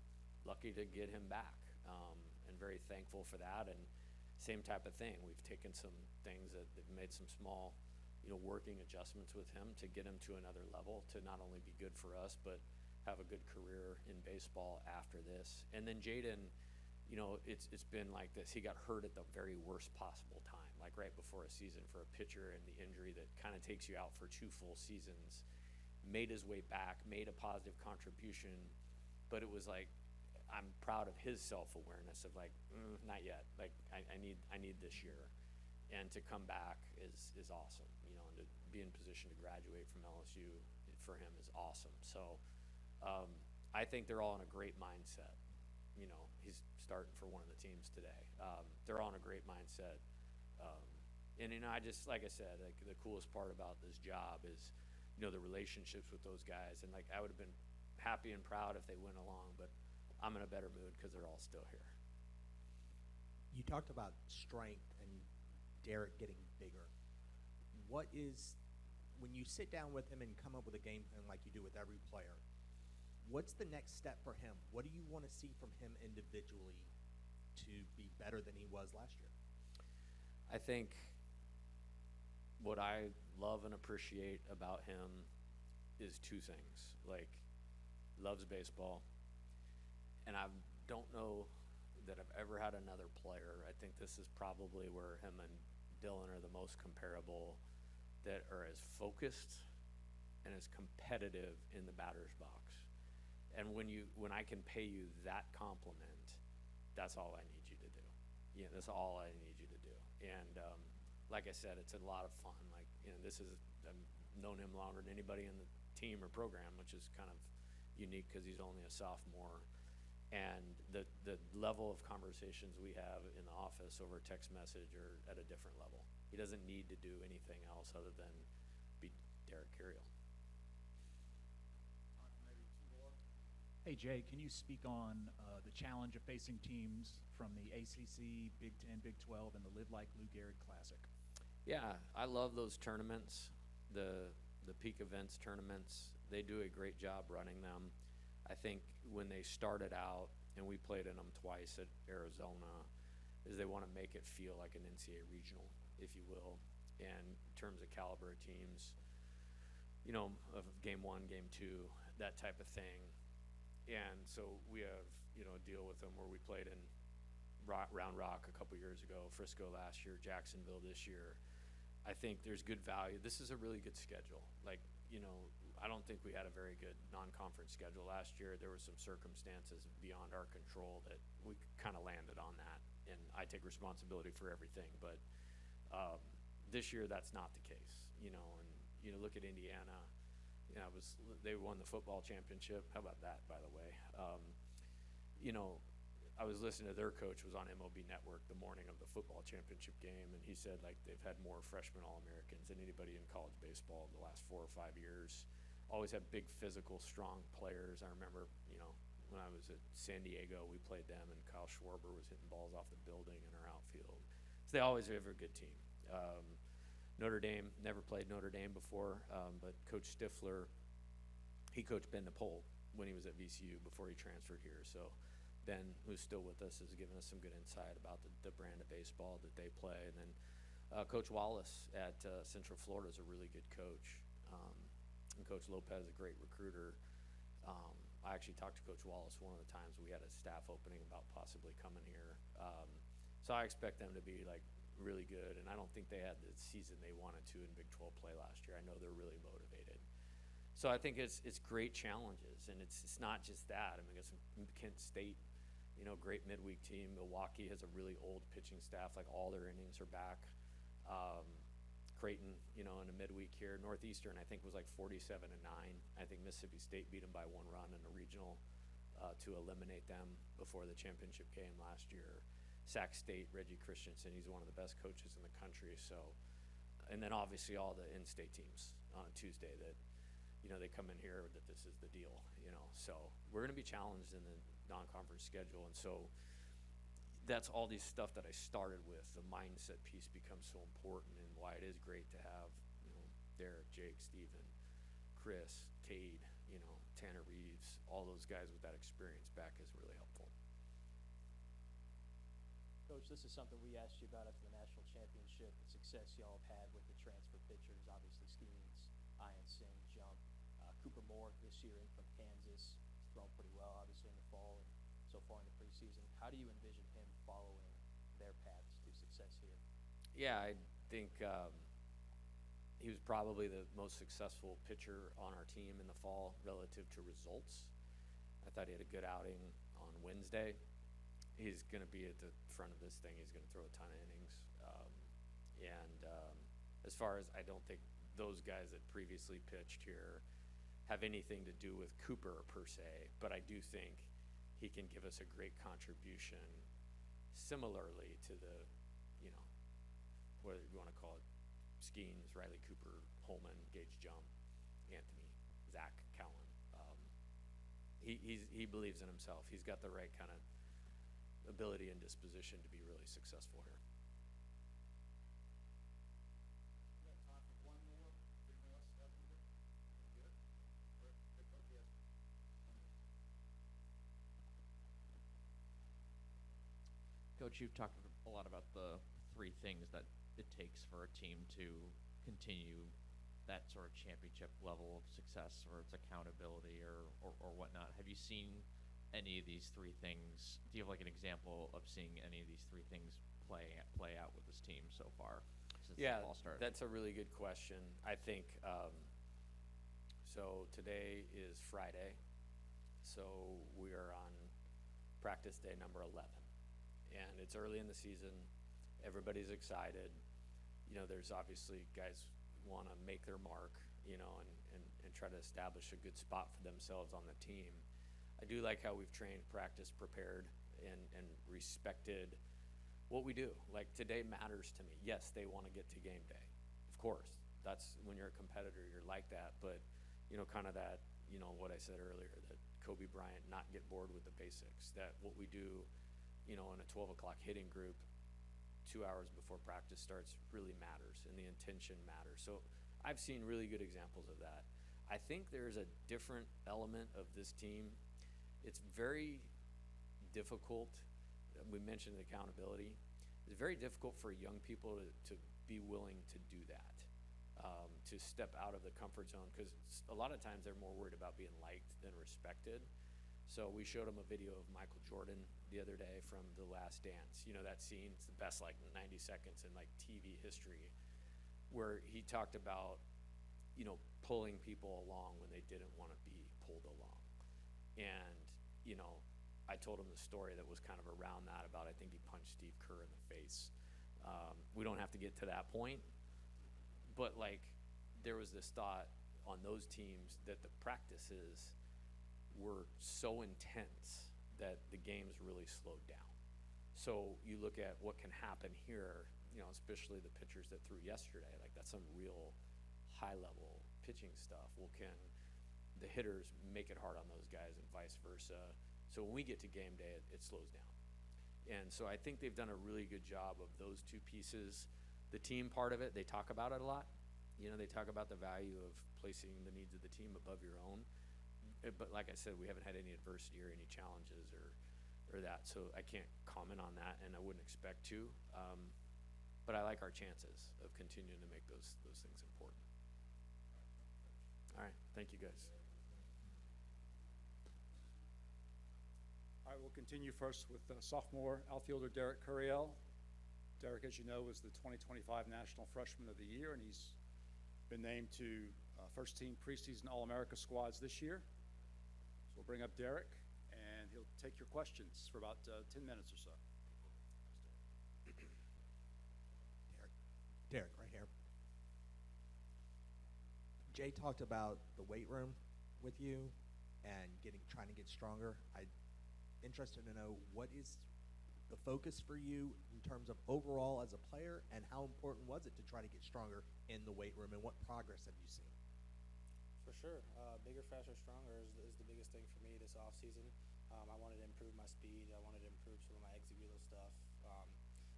lucky to get him back, and very thankful for that. And same type of thing. We've taken some things that made some small, working adjustments with him to get him to another level, to not only be good for us, but have a good career in baseball after this. And then Jaden, it's been like this. He got hurt at the very worst possible time, right before a season for a pitcher, and the injury that kind of takes you out for 2 full seasons. Made his way back, made a positive contribution, but it was I'm proud of his self-awareness of not yet. I need this year, and to come back is awesome. And to be in position to graduate from LSU for him is awesome. So I think they're all in a great mindset. He's starting for one of the teams today. They're all in a great mindset. And I just, like I said, the coolest part about this job is the relationships with those guys. And I would have been happy and proud if they went along, but I'm in a better mood because they're all still here. You talked about strength and Derek getting bigger. What is, when you sit down with him and come up with a game plan like you do with every player, what's the next step for him? What do you want to see from him individually to be better than he was last year? I think what I love and appreciate about him is 2 things. Loves baseball, and I don't know that I've ever had another player. I think this is probably where him and Dylan are the most comparable, that are as focused and as competitive in the batter's box. And when I can pay you that compliment, that's all I need you to do. That's all I need you to do. And like I said, it's a lot of fun. I've known him longer than anybody in the team or program, which is kind of unique because he's only a sophomore. And the level of conversations we have in the office over text message are at a different level. He doesn't need to do anything else other than be Derek Curiel. Hey, Jay, can you speak on the challenge of facing teams from the ACC, Big 10, Big 12, and the Live Like Lou Gehrig Classic? Yeah, I love those tournaments, the peak events tournaments. They do a great job running them. I think when they started out, and we played in them twice at Arizona, is they want to make it feel like an NCAA regional, if you will, and in terms of caliber of teams, you know, of game 1, game 2, that type of thing. And so we have, you know, a deal with them where we played in Round Rock a couple years ago, Frisco last year, Jacksonville this year. I think there's good value. This is a really good schedule. Like, you know, I don't think we had a very good non-conference schedule last year. There were some circumstances beyond our control that we kind of landed on that, and I take responsibility for everything. But this year, that's not the case, you know. And you know, look at Indiana. You know, they won the football championship. How about that, by the way? You know, I was listening to their coach was on MLB Network the morning of the football championship game, and he said like they've had more freshman All-Americans than anybody in college baseball in the last 4 or 5 years. Always have big physical, strong players. I remember, you know, when I was at San Diego, we played them, and Kyle Schwarber was hitting balls off the building in our outfield. So they always have a good team. Notre Dame, never played Notre Dame before, but Coach Stifler, he coached Ben DePaul when he was at VCU before he transferred here. So Ben, who's still with us, has given us some good insight about the brand of baseball that they play. And then Coach Wallace at Central Florida is a really good coach. And Coach Lopez, a great recruiter. I actually talked to Coach Wallace one of the times we had a staff opening about possibly coming here. So I expect them to be like really good, and I don't think they had the season they wanted to in Big 12 play last year. I know they're really motivated. So I think it's great challenges, and it's not just that. I mean, we got some Kent State, you know, great midweek team. Milwaukee has a really old pitching staff, like all their innings are back. Creighton, you know, in a midweek here. Northeastern, I think, was like 47-9. I think Mississippi State beat them by 1 run in a regional to eliminate them before the championship game last year. Sac State, Reggie Christensen, he's one of the best coaches in the country. So, and then obviously all the in-state teams on Tuesday that, you know, they come in here that this is the deal, you know. So we're going to be challenged in the non-conference schedule, and so that's all these stuff that I started with. The mindset piece becomes so important, and why it is great to have, you know, Derek, Jake, Steven, Chris, Cade, you know, Tanner Reeves, all those guys with that experience back is really helpful. Coach, this is something we asked you about after the national championship, the success y'all have had with the transfer pitchers, obviously Skeens, Ian Singh, Jump. Cooper Moore this year in from Kansas, he's thrown pretty well, obviously, in the fall and so far in the preseason. How do you envision him following their paths to success here? Yeah, I think he was probably the most successful pitcher on our team in the fall relative to results. I thought he had a good outing on Wednesday. He's going to be at the front of this thing. He's going to throw a ton of innings. As far as, I don't think those guys that previously pitched here have anything to do with Cooper per se, but I do think he can give us a great contribution similarly to the, you know, whether you want to call it Skeens, Riley Cooper, Holman, Gage Jump, Anthony, Zach Cowan. He believes in himself. He's got the right kind of ability and disposition to be really successful here. Coach, you've talked a lot about the 3 things that it takes for a team to continue that sort of championship level of success, or its accountability or whatnot. Have you seen any of these 3 things? Do you have like an example of seeing any of these 3 things play out with this team so far since the fall started? That's a really good question. I think so today is Friday, so we are on practice day number 11. And it's early in the season. Everybody's excited. You know, there's obviously guys want to make their mark, you know, and try to establish a good spot for themselves on the team. I do like how we've trained, practiced, prepared, and respected what we do. Like, today matters to me. Yes, they want to get to game day. Of course. That's when you're a competitor, you're like that. But, kind of that, what I said earlier, that Kobe Bryant not get bored with the basics, that what we do, in a 12 o'clock hitting group 2 hours before practice starts really matters, and the intention matters. So I've seen really good examples of that. I think there's a different element of this team. It's very difficult. We mentioned accountability. It's very difficult for young people to be willing to do that, to step out of the comfort zone, because a lot of times they're more worried about being liked than respected. So we showed them a video of Michael Jordan the other day from The Last Dance. That scene, it's the best 90 seconds in TV history, where he talked about, pulling people along when they didn't want to be pulled along. And, I told him the story that was kind of around that, about I think he punched Steve Kerr in the face. We don't have to get to that point, but there was this thought on those teams that the practices were so intense that the games really slowed down. So you look at what can happen here, especially the pitchers that threw yesterday, that's some real high-level pitching stuff. Well, can the hitters make it hard on those guys and vice versa? So when we get to game day, it slows down. And so I think they've done a really good job of those two pieces. The team part of it, they talk about it a lot. They talk about the value of placing the needs of the team above your own. But like I said, we haven't had any adversity or any challenges or that, so I can't comment on that, and I wouldn't expect to. But I like our chances of continuing to make those things important. All right, thank you guys. I will continue first with sophomore outfielder Derek Curiel. Derek, as you know, was the 2025 National Freshman of the Year, and he's been named to first-team preseason All-America squads this year. So we'll bring up Derek, and he'll take your questions for about 10 minutes or so. Derek, right here. Jay talked about the weight room with you and trying to get stronger. I'm interested to know, what is the focus for you in terms of overall as a player, and how important was it to try to get stronger in the weight room, and what progress have you seen? For sure. Bigger, faster, stronger is the biggest thing for me this offseason. I wanted to improve my speed. I wanted to improve some of my exit velo stuff.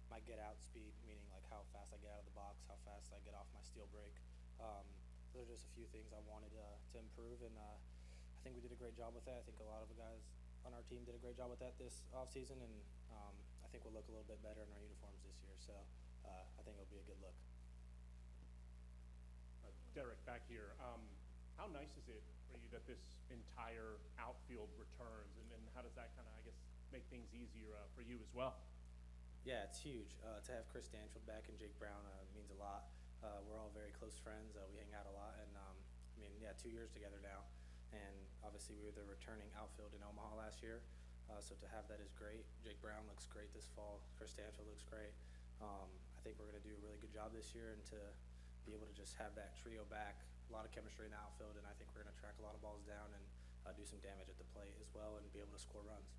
My get-out speed, meaning how fast I get out of the box, how fast I get off my steel break. Those are just a few things I wanted to improve, and I think we did a great job with that. I think a lot of the guys on our team did a great job with that this offseason, and I think we'll look a little bit better in our uniforms this year. So I think it'll be a good look. Derek, back here. How nice is it for you that this entire outfield returns, and how does that kind of, make things easier for you as well? Yeah, it's huge. To have Chris Stanfield back and Jake Brown means a lot. We're all very close friends. We hang out a lot, and 2 years together now. And obviously we were the returning outfield in Omaha last year, so to have that is great. Jake Brown looks great this fall. Chris Stanfield looks great. I think we're going to do a really good job this year, and to be able to just have that trio back, a lot of chemistry in the outfield, and I think we're going to track a lot of balls down and do some damage at the plate as well, and be able to score runs.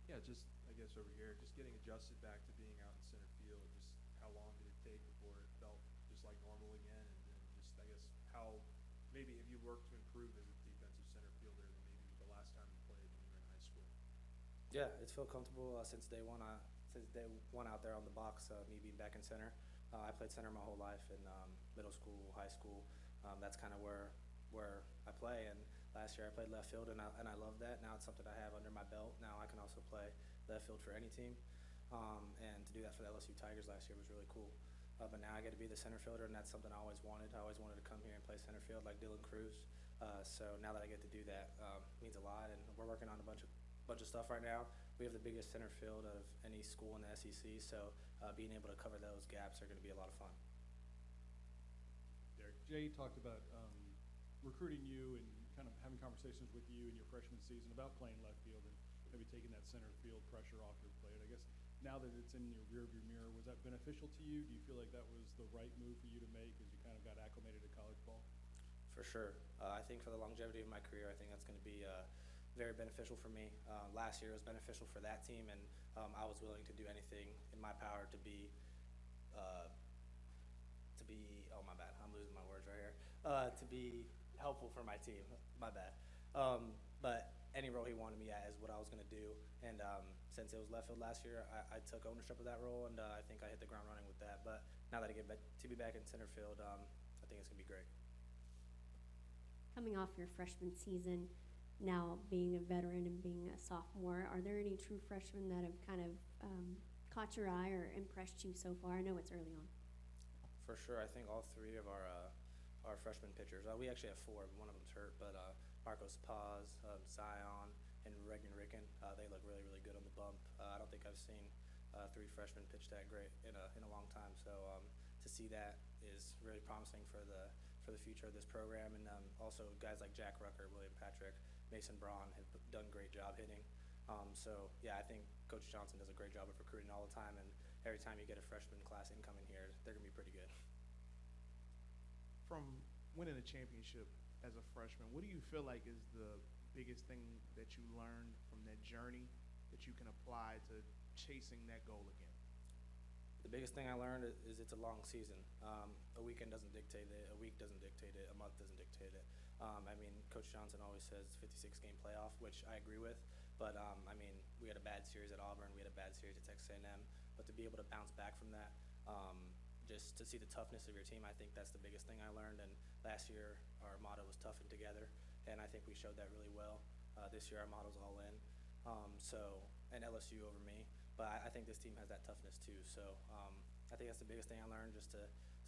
Yeah, just over here, just getting adjusted back to being out in center field. Just how long did it take before it felt just like normal again, and just how maybe have you worked to improve as a defensive center fielder than maybe the last time you played when you were in high school? Yeah, it's felt comfortable since day one. Since day one out there on the box, me being back in center. I played center my whole life in middle school, high school. That's kind of where I play. And last year I played left field, and I love that. Now it's something I have under my belt. Now I can also play left field for any team. And to do that for the LSU Tigers last year was really cool. But now I get to be the center fielder, and that's something I always wanted. I always wanted to come here and play center field like Dylan Cruz. So now that I get to do that, means a lot. And we're working on a bunch of stuff right now. We have the biggest center field of any school in the SEC, so being able to cover those gaps are going to be a lot of fun. Derek, Jay talked about recruiting you and kind of having conversations with you in your freshman season about playing left field and maybe taking that center field pressure off your plate. I guess now that it's in your rearview mirror, was that beneficial to you? Do you feel like that was the right move for you to make as you kind of got acclimated to college ball? For sure. I think for the longevity of my career, I think that's going to be very beneficial for me. Last year was beneficial for that team, and I was willing to do anything in my power to be oh my bad, I'm losing my words right here, to be helpful for my team, my bad. But any role he wanted me at is what I was going to do, and since it was left field last year, I took ownership of that role, and I think I hit the ground running with that. But now that I get to be back in center field, I think it's going to be great. Coming off your freshman season, now being a veteran and being a sophomore, are there any true freshmen that have kind of caught your eye or impressed you so far? I know it's early on. For sure, I think all three of our freshman pitchers. We actually have four. One of them's hurt, but Marcos Paz, Zion, and Regan Ricken. They look really, really good on the bump. I don't think I've seen three freshmen pitch that great in a long time. So to see that is really promising for the future of this program. And also guys like Jack Rucker, William Patrick, Mason Braun have done a great job hitting. So yeah, I think Coach Johnson does a great job of recruiting all the time. And every time you get a freshman class incoming here, they're gonna be pretty good. From winning a championship as a freshman, what do you feel like is the biggest thing that you learned from that journey that you can apply to chasing that goal again? The biggest thing I learned is it's a long season. A weekend doesn't dictate it, a week doesn't dictate it, a month doesn't dictate it. I mean, Coach Johnson always says 56-game playoff, which I agree with. But, I mean, we had a bad series at Auburn, we had a bad series at Texas A&M. But to be able to bounce back from that, just to see the toughness of your team, I think that's the biggest thing I learned. And last year, our motto was tough and together, and I think we showed that really well. This year, our motto's all in. And LSU over me. But I think this team has that toughness too. So I think that's the biggest thing I learned, just to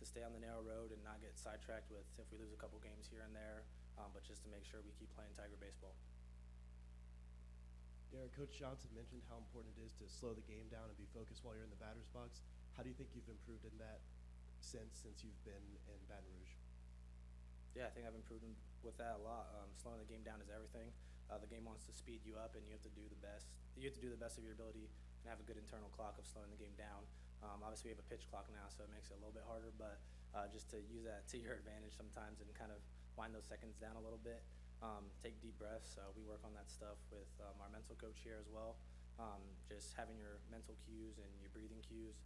stay on the narrow road and not get sidetracked with if we lose a couple games here and there, but just to make sure we keep playing Tiger baseball. Derek, Coach Johnson mentioned how important it is to slow the game down and be focused while you're in the batter's box. How do you think you've improved in that since you've been in Baton Rouge? Yeah, I think I've improved with that a lot. Slowing the game down is everything. The game wants to speed you up, and you have to do the best. You have to do the best of your ability and have a good internal clock of slowing the game down. Obviously, we have a pitch clock now, so it makes it a little bit harder. But just to use that to your advantage sometimes and kind of wind those seconds down a little bit. Take deep breaths. We work on that stuff with our mental coach here as well. Just having your mental cues and your breathing cues,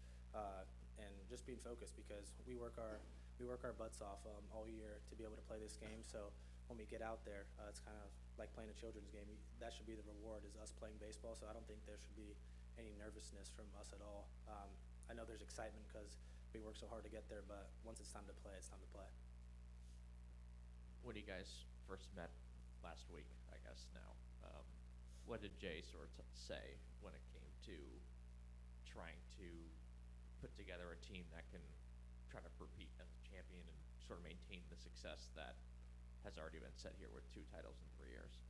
and just being focused, because we work our butts off all year to be able to play this game. So when we get out there, it's kind of like playing a children's game. That should be the reward, is us playing baseball. So I don't think there should be any nervousness from us at all. I know there's excitement because we work so hard to get there, but once it's time to play, it's time to play. When you guys first met last week, I guess now, what did Jay sort of say when it came to trying to put together a team that can try to repeat as a champion and sort of maintain the success that has already been set here with 2 titles in 3 years?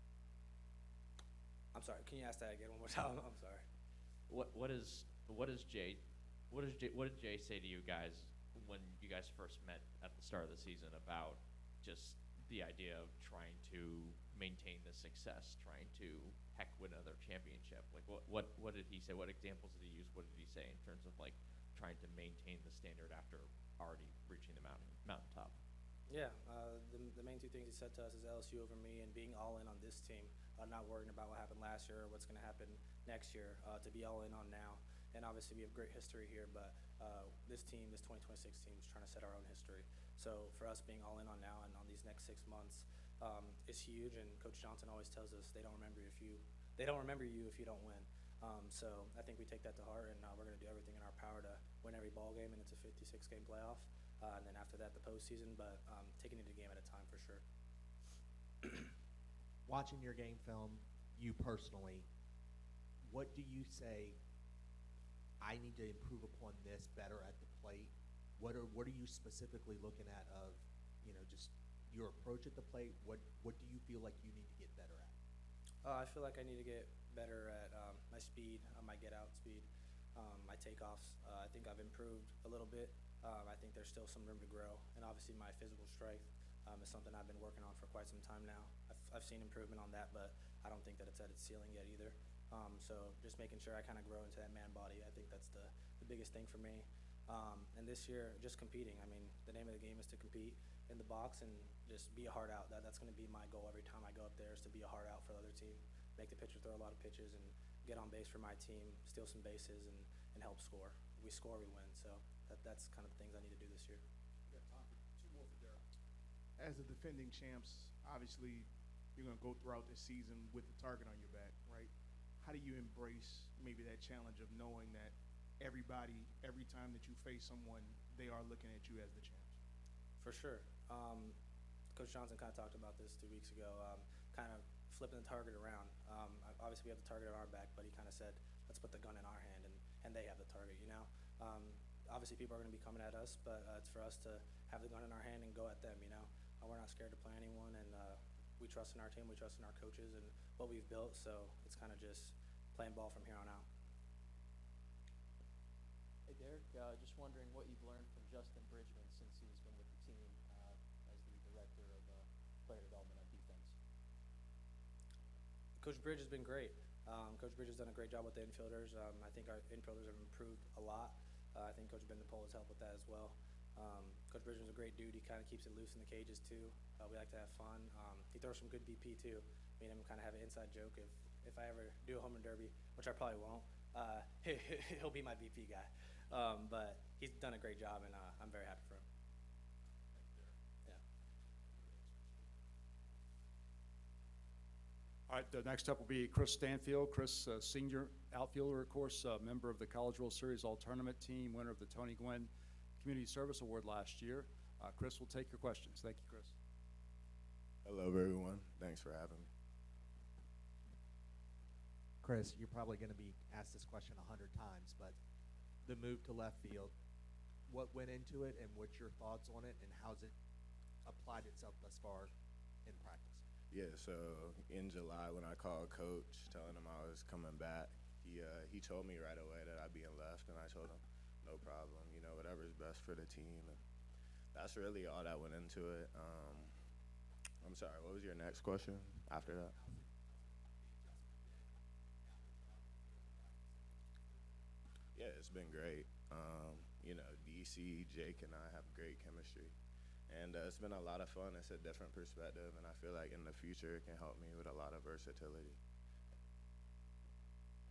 I'm sorry, can you ask that again one more time? I'm sorry. What did Jay say to you guys when you guys first met at the start of the season about just the idea of trying to maintain the success, trying to win another championship? Like what did he say? What examples did he use? What did he say in terms of like trying to maintain the standard after already reaching the mountaintop? Yeah, the main 2 things he said to us is LSU over me and being all in on this team, not worrying about what happened last year or what's going to happen next year, to be all in on now. And obviously we have great history here, but this 2026 team is trying to set our own history. So for us being all in on now and on these next 6 months is huge. And Coach Johnson always tells us they don't remember you if you don't win. So I think we take that to heart, and we're going to do everything in our power to win every ball game, and it's a 56-game playoff. And then after that, the postseason, but taking it a game at a time for sure. Watching your game film, you personally, what do you say, I need to improve upon this better at the plate? What are you specifically looking at of, just your approach at the plate? What do you feel like you need to get better at? I feel like I need to get better at my speed, my get-out speed, my takeoffs. I think I've improved a little bit. I think there's still some room to grow, and obviously my physical strength is something I've been working on for quite some time now. I've seen improvement on that, but I don't think that it's at its ceiling yet either. So just making sure I kind of grow into that man body, I think that's the biggest thing for me. And this year, just competing. I mean, the name of the game is to compete in the box and just be a hard out. That's going to be my goal every time I go up there, is to be a hard out for the other team. make the pitcher throw a lot of pitches and get on base for my team, steal some bases, and help score. If we score, we win. So that's kind of the things I need to do this year. We got time for two more for Derek. As the defending champs, obviously you're going to go throughout this season with the target on your back, right? How do you embrace maybe that challenge of knowing that everybody, every time that you face someone, they are looking at you as the champs? For sure. Coach Johnson kind of talked about this 2 weeks ago, kind of flipping the target around. Obviously, we have the target on our back, but he kind of said, let's put the gun in our hand, and they have the target, you know? Obviously, people are going to be coming at us, but it's for us to have the gun in our hand and go at them, you know? We're not scared to play anyone, and we trust in our team, we trust in our coaches and what we've built, so it's kind of just playing ball from here on out. Hey, Derek, just wondering what you've learned from Justin Bridgman since he's been with the team as the director of player development on defense. Coach Bridge has been great. Coach Bridge has done a great job with the infielders. I think our infielders have improved a lot. I think Coach Bendapole has helped with that as well. Coach Bridgman's a great dude. He kind of keeps it loose in the cages too. We like to have fun. He throws some good BP too. Me and him kind of have an inside joke. If I ever do a home run derby, which I probably won't, he'll be my BP guy. But he's done a great job, and I'm very happy for him. Yeah. All right, the next up will be Chris Stanfield. Chris, senior outfielder, of course, member of the College World Series All-Tournament team, winner of the Tony Gwynn Community Service Award last year. Chris will take your questions. Thank you, Chris. Hello, everyone. Thanks for having me. Chris, you're probably going to be asked this question 100 times, but the move to left field, what went into it, and what's your thoughts on it, and how's it applied itself thus far in practice? Yeah, so in July when I called Coach telling him I was coming back, he told me right away that I'd be in left, and I told him, no problem, you know, whatever's best for the team. And that's really all that went into it. I'm sorry, what was your next question after that? Yeah, it's been great. You know, DC, Jake, and I have great chemistry. And it's been a lot of fun. It's a different perspective, and I feel like in the future it can help me with a lot of versatility.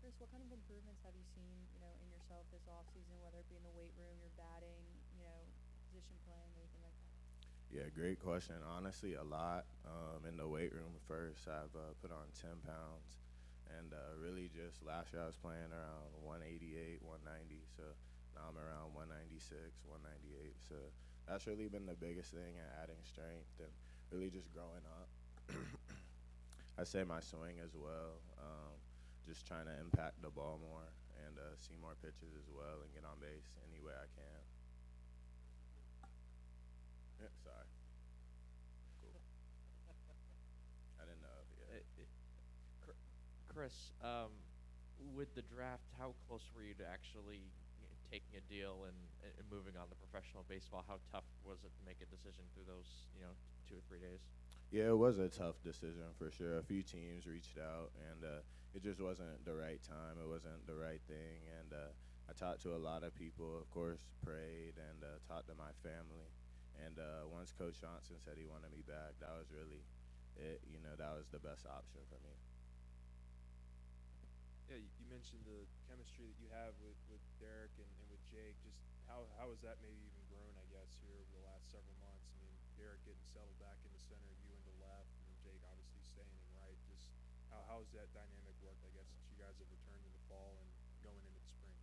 Chris, what kind of improvements have you seen, you know, in yourself this offseason, whether it be in the weight room, your batting, you know, position playing, anything like that? Yeah, great question. Honestly, a lot. In the weight room first, I've put on 10 pounds. And really just last year I was playing around 188, 190. So now I'm around 196, 198. So that's really been the biggest thing in adding strength and really just growing up. I say my swing as well. Just trying to impact the ball more and see more pitches as well and get on base any way I can. Yeah, sorry. Cool. I didn't know. Yeah. Chris, with the draft, how close were you to actually taking a deal and moving on to professional baseball? How tough was it to make a decision through those, 2 or 3 days? Yeah, it was a tough decision for sure. A few teams reached out, and it just wasn't the right time. It wasn't the right thing, and I talked to a lot of people, of course, prayed, and talked to my family. And once Coach Johnson said he wanted me back, that was really it. You know, that was the best option for me. Yeah, you mentioned the chemistry that you have with Derek and with Jake. Just how has that maybe even grown, I guess, here over the last several months? I mean, Derek getting settled back into center, you into left, and then Jake obviously staying in right. Just how has that dynamic worked, I guess, since you guys have returned in the fall and going into the spring?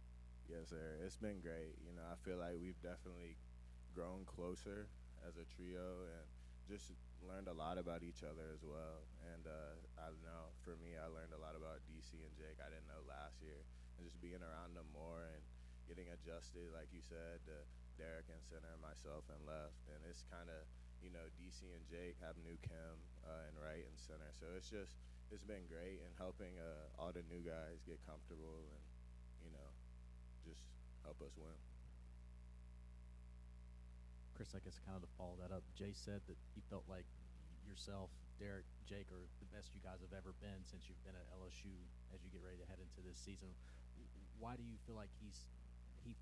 Yes, sir. It's been great. You know, I feel like we've definitely grown closer as a trio and just learned a lot about each other as well. And I know for me, I learned a lot about DC and Jake I didn't know last year. And just being around them more and getting adjusted, like you said, to Derek in center, myself in left. And it's kind of, DC and Jake have new chem in right and center. So it's been great and helping all the new guys get comfortable and, just help us win. Chris, I guess kind of to follow that up, Jay said that he felt like yourself, Derek, Jake are the best you guys have ever been since you've been at LSU as you get ready to head into this season. Why do you feel like he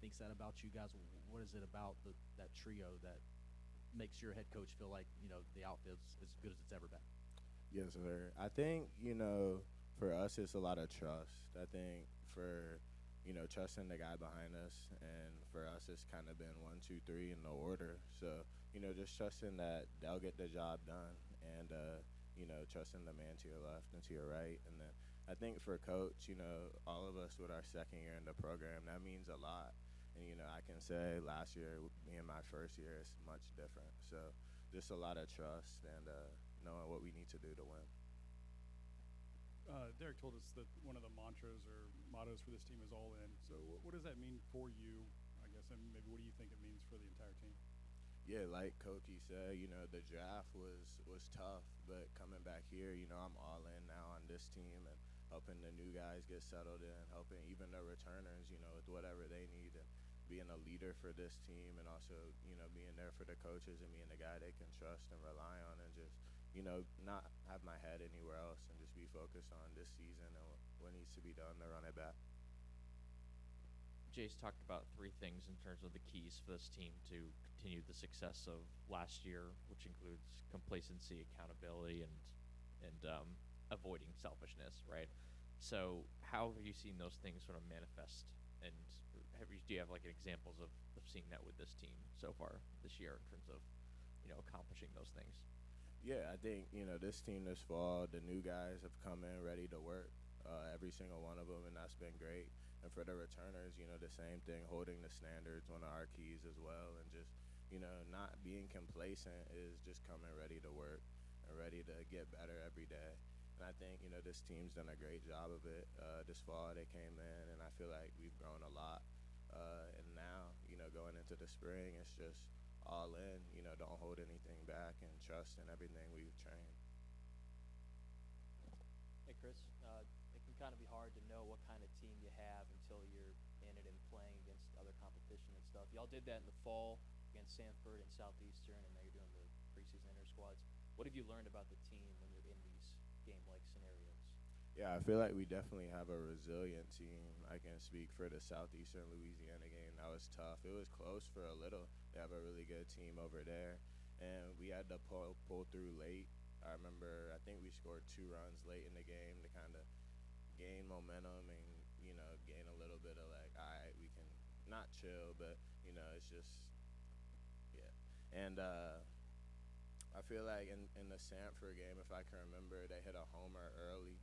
thinks that about you guys? What is it about that trio that makes your head coach feel like, the outfield's as good as it's ever been? Yes, sir. I think, for us, it's a lot of trust. I think for, trusting the guy behind us, and for us, it's kind of been 1, 2, 3 in the order. So, just trusting that they'll get the job done, and, trusting the man to your left and to your right. And then I think for Coach, all of us with our second year in the program, that means a lot. And, I can say last year being my first year, it's much different. So just a lot of trust and knowing what we need to do to win. Derek told us that one of the mantras or mottos for this team is all in. So what does that mean for you, I guess, and maybe what do you think it means for the entire team? Yeah, like Koki said, the draft was tough, but coming back here, I'm all in now on this team and helping the new guys get settled in, helping even the returners, with whatever they need, and being a leader for this team, and also, being there for the coaches and being the guy they can trust and rely on, and just, not have my head anywhere else and just be focused on this season and what needs to be done to run it back. Jay's talked about 3 things in terms of the keys for this team to continue the success of last year, which includes complacency, accountability, and avoiding selfishness, right? So how have you seen those things sort of manifest, and do you have like examples of seeing that with this team so far this year in terms of accomplishing those things? Yeah, I think this team this fall, the new guys have come in ready to work, every single one of them, and that's been great. And for the returners, the same thing, holding the standards, one of our keys as well, and just not being complacent is just coming ready to work and ready to get better every day. And I think, this team's done a great job of it. This fall they came in, and I feel like we've grown a lot. And now, going into the spring, it's just all in, don't hold anything back and trust in everything we've trained. Hey, Chris, it can kind of be hard to know what kind of team you have until you're in it and playing against other competition and stuff. Y'all did that in the fall against Sanford and Southeastern, and now you're doing the preseason inter-squads. What have you learned about the team when you're in these game-like scenarios? Yeah, I feel like we definitely have a resilient team. I can speak for the Southeastern Louisiana game. That was tough. It was close for a little. They have a really good team over there. And we had to pull through late. I remember, I think we scored 2 runs late in the game to kind of gain momentum and, gain a little bit of like, all right, we can not chill, but, it's just, yeah. And I feel like in the Sanford game, if I can remember, they hit a homer early.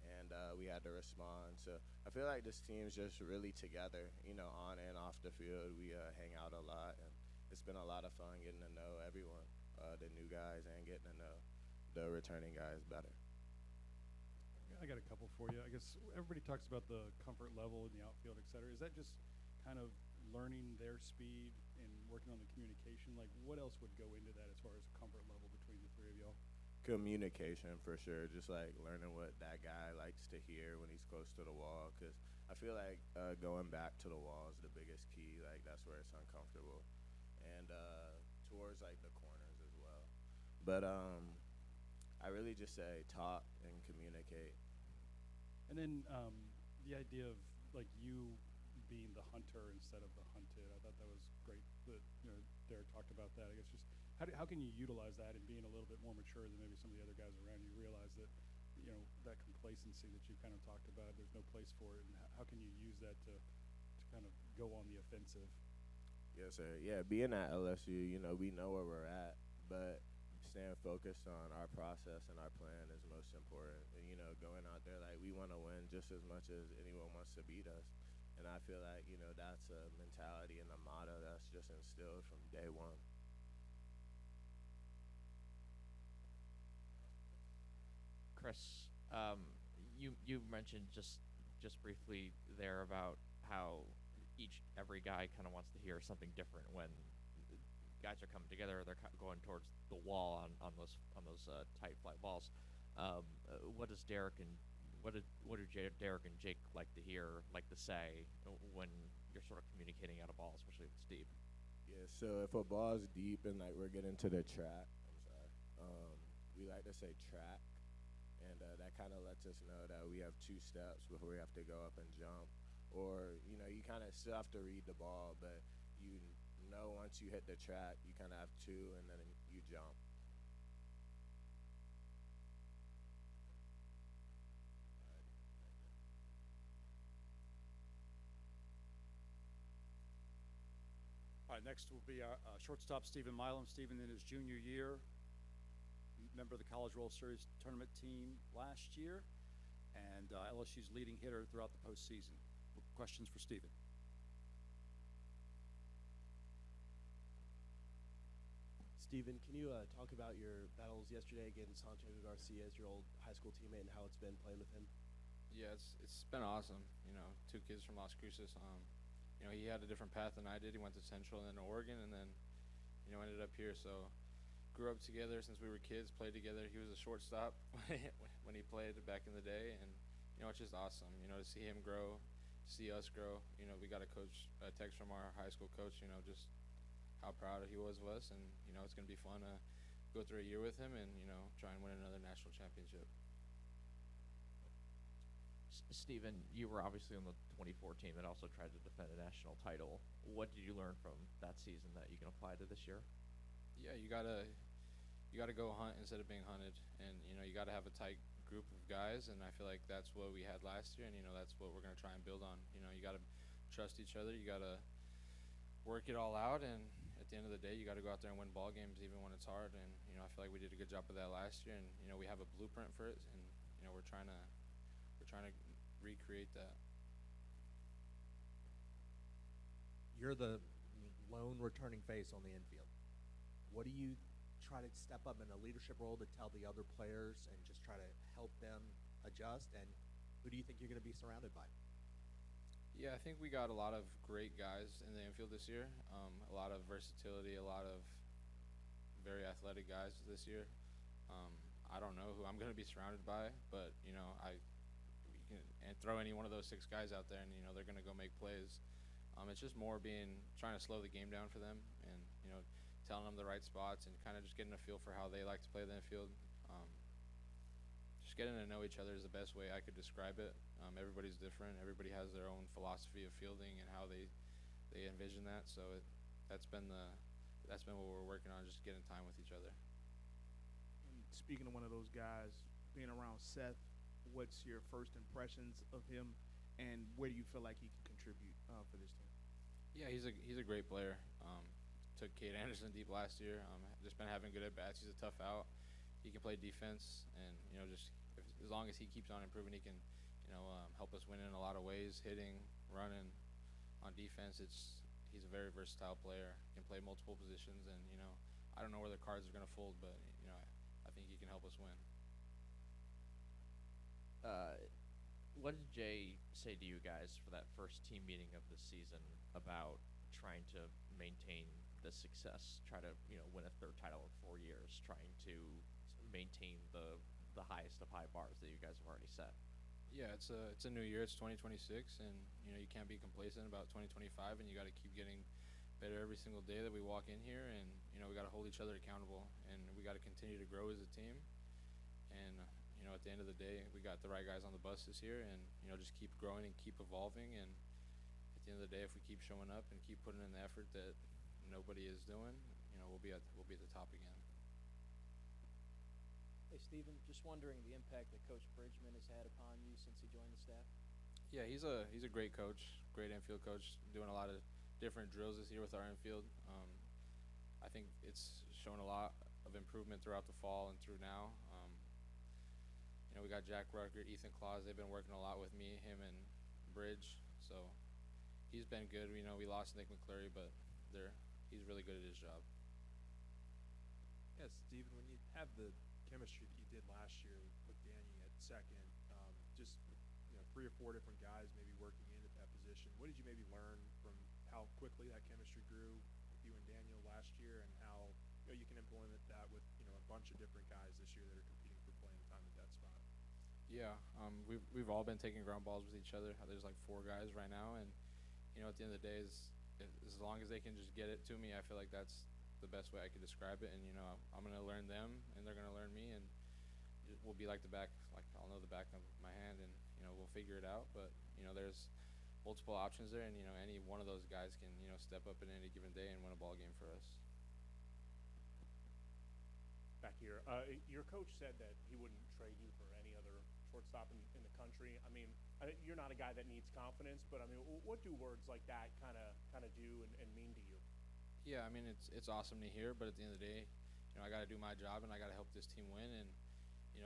And we had to respond. So I feel like this team's just really together, on and off the field. We hang out a lot, and it's been a lot of fun getting to know everyone, the new guys, and getting to know the returning guys better. I got a couple for you. I guess everybody talks about the comfort level in the outfield, et cetera. Is that just kind of learning their speed and working on the communication? Like, what else would go into that as far as comfort level between the 3 of y'all? Communication, for sure. Just like learning what that guy likes to hear when he's close to the wall, because I feel like going back to the wall is the biggest key. Like, that's where it's uncomfortable, and towards like the corners as well. But I really just say talk and communicate. And then the idea of like you being the hunter instead of the hunted, I thought that was great that Derek talked about that. I guess just how can you utilize that and being a little bit more mature than maybe some of the other guys around you, realize that that complacency that you kind of talked about, there's no place for it, and how can you use that to kind of go on the offensive? Yes, sir. Yeah, being at LSU, we know where we're at, but staying focused on our process and our plan is most important. And, going out there like we want to win just as much as anyone wants to beat us. And I feel like, that's a mentality and a motto that's just instilled from day one. Chris, you mentioned just briefly there about how every guy kind of wants to hear something different when guys are coming together. They're going towards the wall on those tight fly balls. What do Derek and Jake like to hear, like to say when you're sort of communicating out a ball, especially with Steve? Yeah. So if a ball's deep and like we're getting to the track, we like to say track. And that kind of lets us know that we have 2 steps before we have to go up and jump. Or, you kind of still have to read the ball, but once you hit the track, you kind of have 2, and then you jump. right, next will be our shortstop, Steven Milam. Steven, in his junior year, member of the College World Series tournament team last year, and LSU's leading hitter throughout the postseason. Questions for Steven? Steven, can you talk about your battles yesterday against Santiago Garcias, your old high school teammate, and how it's been playing with him? Yeah, it's been awesome. You know, two kids from Las Cruces. You know, he had a different path than I did. He went to Central and then to Oregon, and then, you know, ended up here. So, grew up together since we were kids. Played together. He was a shortstop when he played back in the day, and you know, it's just awesome. You know, to see him grow, see us grow. You know, we got a text from our high school coach. You know, just how proud he was of us, and you know, it's gonna be fun to go through a year with him and, you know, try and win another national championship. Steven, you were obviously on the 24 team that also tried to defend a national title. What did you learn from that season that you can apply to this year? Yeah, you gotta go hunt instead of being hunted, and you know, you gotta have a tight group of guys, and I feel like that's what we had last year, and you know, that's what we're gonna try and build on. You know, you gotta trust each other, you gotta work it all out, and at the end of the day, you gotta go out there and win ball games even when it's hard. And you know, I feel like we did a good job of that last year, and you know, we have a blueprint for it, and you know, we're trying to recreate that. You're the lone returning face on the infield. What do you try to step up in a leadership role to tell the other players and just try to help them adjust? And who do you think you're going to be surrounded by? Yeah, I think we got a lot of great guys in the infield this year. A lot of versatility, a lot of very athletic guys this year. I don't know who I'm going to be surrounded by, but you know, you can throw any one of those 6 guys out there, and you know, they're going to go make plays. It's just more trying to slow the game down for them, and you know, telling them the right spots, and kind of just getting a feel for how they like to play the infield. Just getting to know each other is the best way I could describe it. Everybody's different. Everybody has their own philosophy of fielding and how they envision that. So that's been what we're working on, just getting time with each other. And speaking of one of those guys, being around Seth, what's your first impressions of him, and where do you feel like he can contribute for this team? Yeah, he's a great player. Took Kate Anderson deep last year. Just been having good at bats. He's a tough out. He can play defense, and you know, just as long as he keeps on improving, he can, you know, help us win in a lot of ways. Hitting, running, on defense. He's a very versatile player. Can play multiple positions, and you know, I don't know where the cards are going to fold, but you know, I think he can help us win. What did Jay say to you guys for that first team meeting of the season about trying to maintain the success, try to, you know, win a third title in 4 years, trying to maintain the highest of high bars that you guys have already set? Yeah, it's a new year. It's 2026, and you know, you can't be complacent about 2025, and you got to keep getting better every single day that we walk in here, and you know, we got to hold each other accountable, and we got to continue to grow as a team. And you know, at the end of the day, we got the right guys on the bus this year, and you know, just keep growing and keep evolving. And at the end of the day, if we keep showing up and keep putting in the effort that nobody is doing, you know, we'll be at the top again. Hey, Steven, just wondering the impact that Coach Bridgman has had upon you since he joined the staff. Yeah, he's a great coach, great infield coach, doing a lot of different drills this year with our infield. I think it's shown a lot of improvement throughout the fall and through now. You know, we got Jack Rucker, Ethan Claus. They've been working a lot with me, him, and Bridge. So he's been good. You know, we lost Nick McCleary, but he's really good at his job. Yeah, Steven, when you have the chemistry that you did last year with Danny at second, just, you know, 3 or 4 different guys maybe working in at that position, what did you maybe learn from how quickly that chemistry grew with you and Daniel last year, and how, you know, you can implement that with, you know, a bunch of different guys this year that are competing for playing time at that spot? Yeah, we've all been taking ground balls with each other. There's like 4 guys right now, and you know, at the end of the day, as long as they can just get it to me, I feel like that's the best way I could describe it. And you know, I'm gonna learn them, and they're gonna learn me, and we'll be like I'll know the back of my hand, and you know, we'll figure it out. But you know, there's multiple options there, and you know, any one of those guys can, you know, step up in any given day and win a ball game for us. Back here, your coach said that he wouldn't trade you for any other shortstop in the country. I mean, you're not a guy that needs confidence, but I mean, what do words like that kind of do and mean to you? Yeah, I mean it's awesome to hear, but at the end of the day, I got to do my job and I got to help this team win, and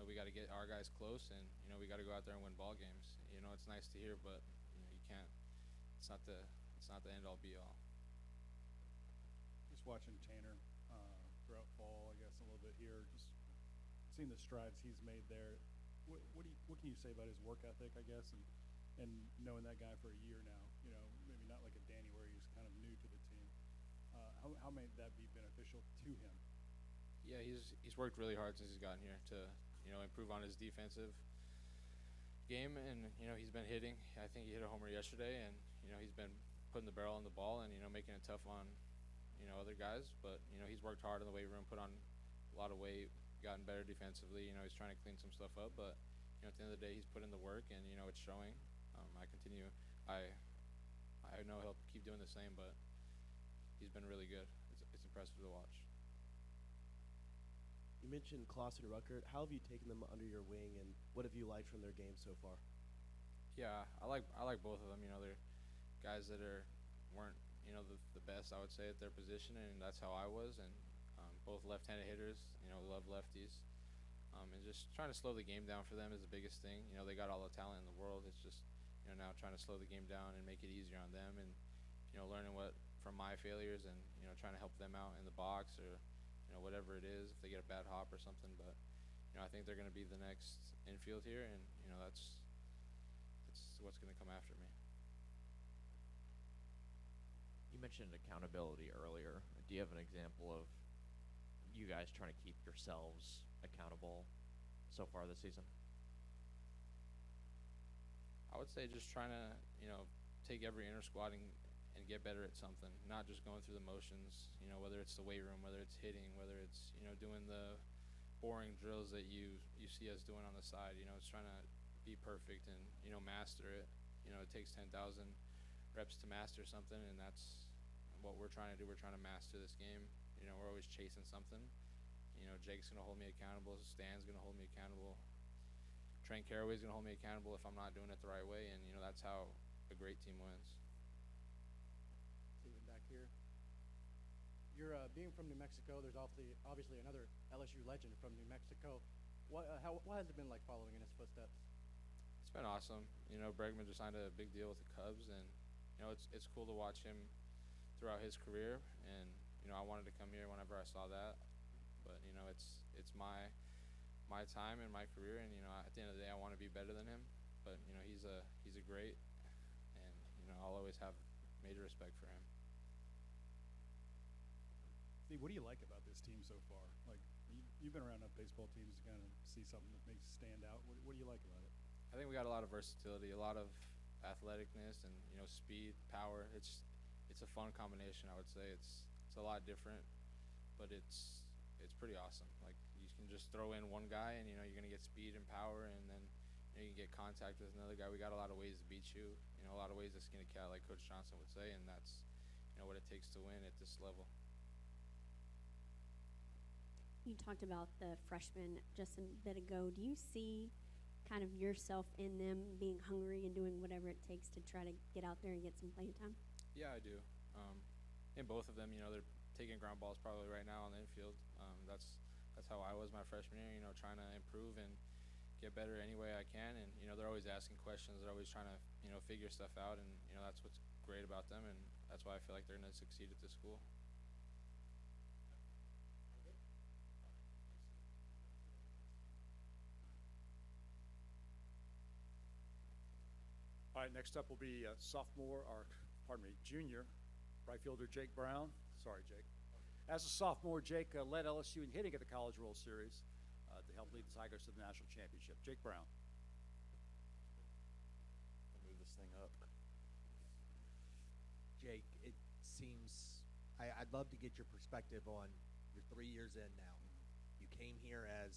we got to get our guys close, and we got to go out there and win ball games. It's nice to hear, but you can't. It's not the end all be all. Just watching Tanner throughout fall, I guess a little bit here, just seeing the strides he's made there. What can you say about his work ethic, I guess, and knowing that guy for a year now? Maybe not like a Danny where he's kind of new to the team. How may that be beneficial to him? Yeah, he's worked really hard since he's gotten here to improve on his defensive game, and he's been hitting. I think he hit a homer yesterday, and he's been putting the barrel on the ball and making it tough on other guys. But he's worked hard in the weight room, put on a lot of weight, gotten better defensively. He's trying to clean some stuff up, but at the end of the day, he's put in the work, and it's showing. I know he'll keep doing the same, but he's been really good. It's impressive to watch. You mentioned Clausen and Ruckert. How have you taken them under your wing, and what have you liked from their game so far? Yeah, I like both of them. They're guys that weren't the best, I would say, at their position, and that's how I was. And both left-handed hitters, love lefties. And just trying to slow the game down for them is the biggest thing. They got all the talent in the world. It's just now trying to slow the game down and make it easier on them, and learning from my failures, and trying to help them out in the box, or whatever it is, if they get a bad hop or something. But I think they're going to be the next infield here, and that's what's going to come after me. You mentioned accountability earlier. Do you have an example of you guys trying to keep yourselves accountable so far this season? I would say just trying to take every inner squad and get better at something, not just going through the motions, whether it's the weight room, whether it's hitting, whether it's doing the boring drills that you see us doing on the side. It's trying to be perfect and master it. It takes 10,000 reps to master something, and that's what we're trying to do. We're trying to master this game. We're always chasing something. Jake's going to hold me accountable. Stan's going to hold me accountable. Trent Caraway's going to hold me accountable if I'm not doing it the right way, and that's how a great team wins. Steven back here. You're being from New Mexico. There's obviously another LSU legend from New Mexico. What has it been like following in his footsteps? It's been awesome. Bregman just signed a big deal with the Cubs, and it's cool to watch him throughout his career. And I wanted to come here whenever I saw that, but it's my time and my career, and at the end of the day, I want to be better than him. But he's a great, and I'll always have major respect for him. Steve, what do you like about this team so far? Like, you've been around enough baseball teams to kind of see something that makes it stand out. What do you like about it? I think we got a lot of versatility, a lot of athleticness, and speed, power. It's a fun combination, I would say. It's a lot different, but it's pretty awesome. Like, you can just throw in one guy, and you're going to get speed and power, and then you can get contact with another guy. We got a lot of ways to beat you, a lot of ways to skin a cat, like Coach Johnson would say, and that's what it takes to win at this level. You talked about the freshmen just a bit ago. Do you see kind of yourself in them being hungry and doing whatever it takes to try to get out there and get some playing time? Yeah, I do. In both of them, they're taking ground balls probably right now on the infield. That's how I was my freshman year, trying to improve and get better any way I can. And, they're always asking questions. They're always trying to, figure stuff out. And, that's what's great about them. And that's why I feel like they're going to succeed at this school. All right, next up will be junior right fielder Jake Brown. Sorry, Jake. As a sophomore, Jake led LSU in hitting at the College World Series to help lead the Tigers to the national championship. Jake Brown. I'll move this thing up. Jake, it seems I'd love to get your perspective on your 3 years in now. You came here as,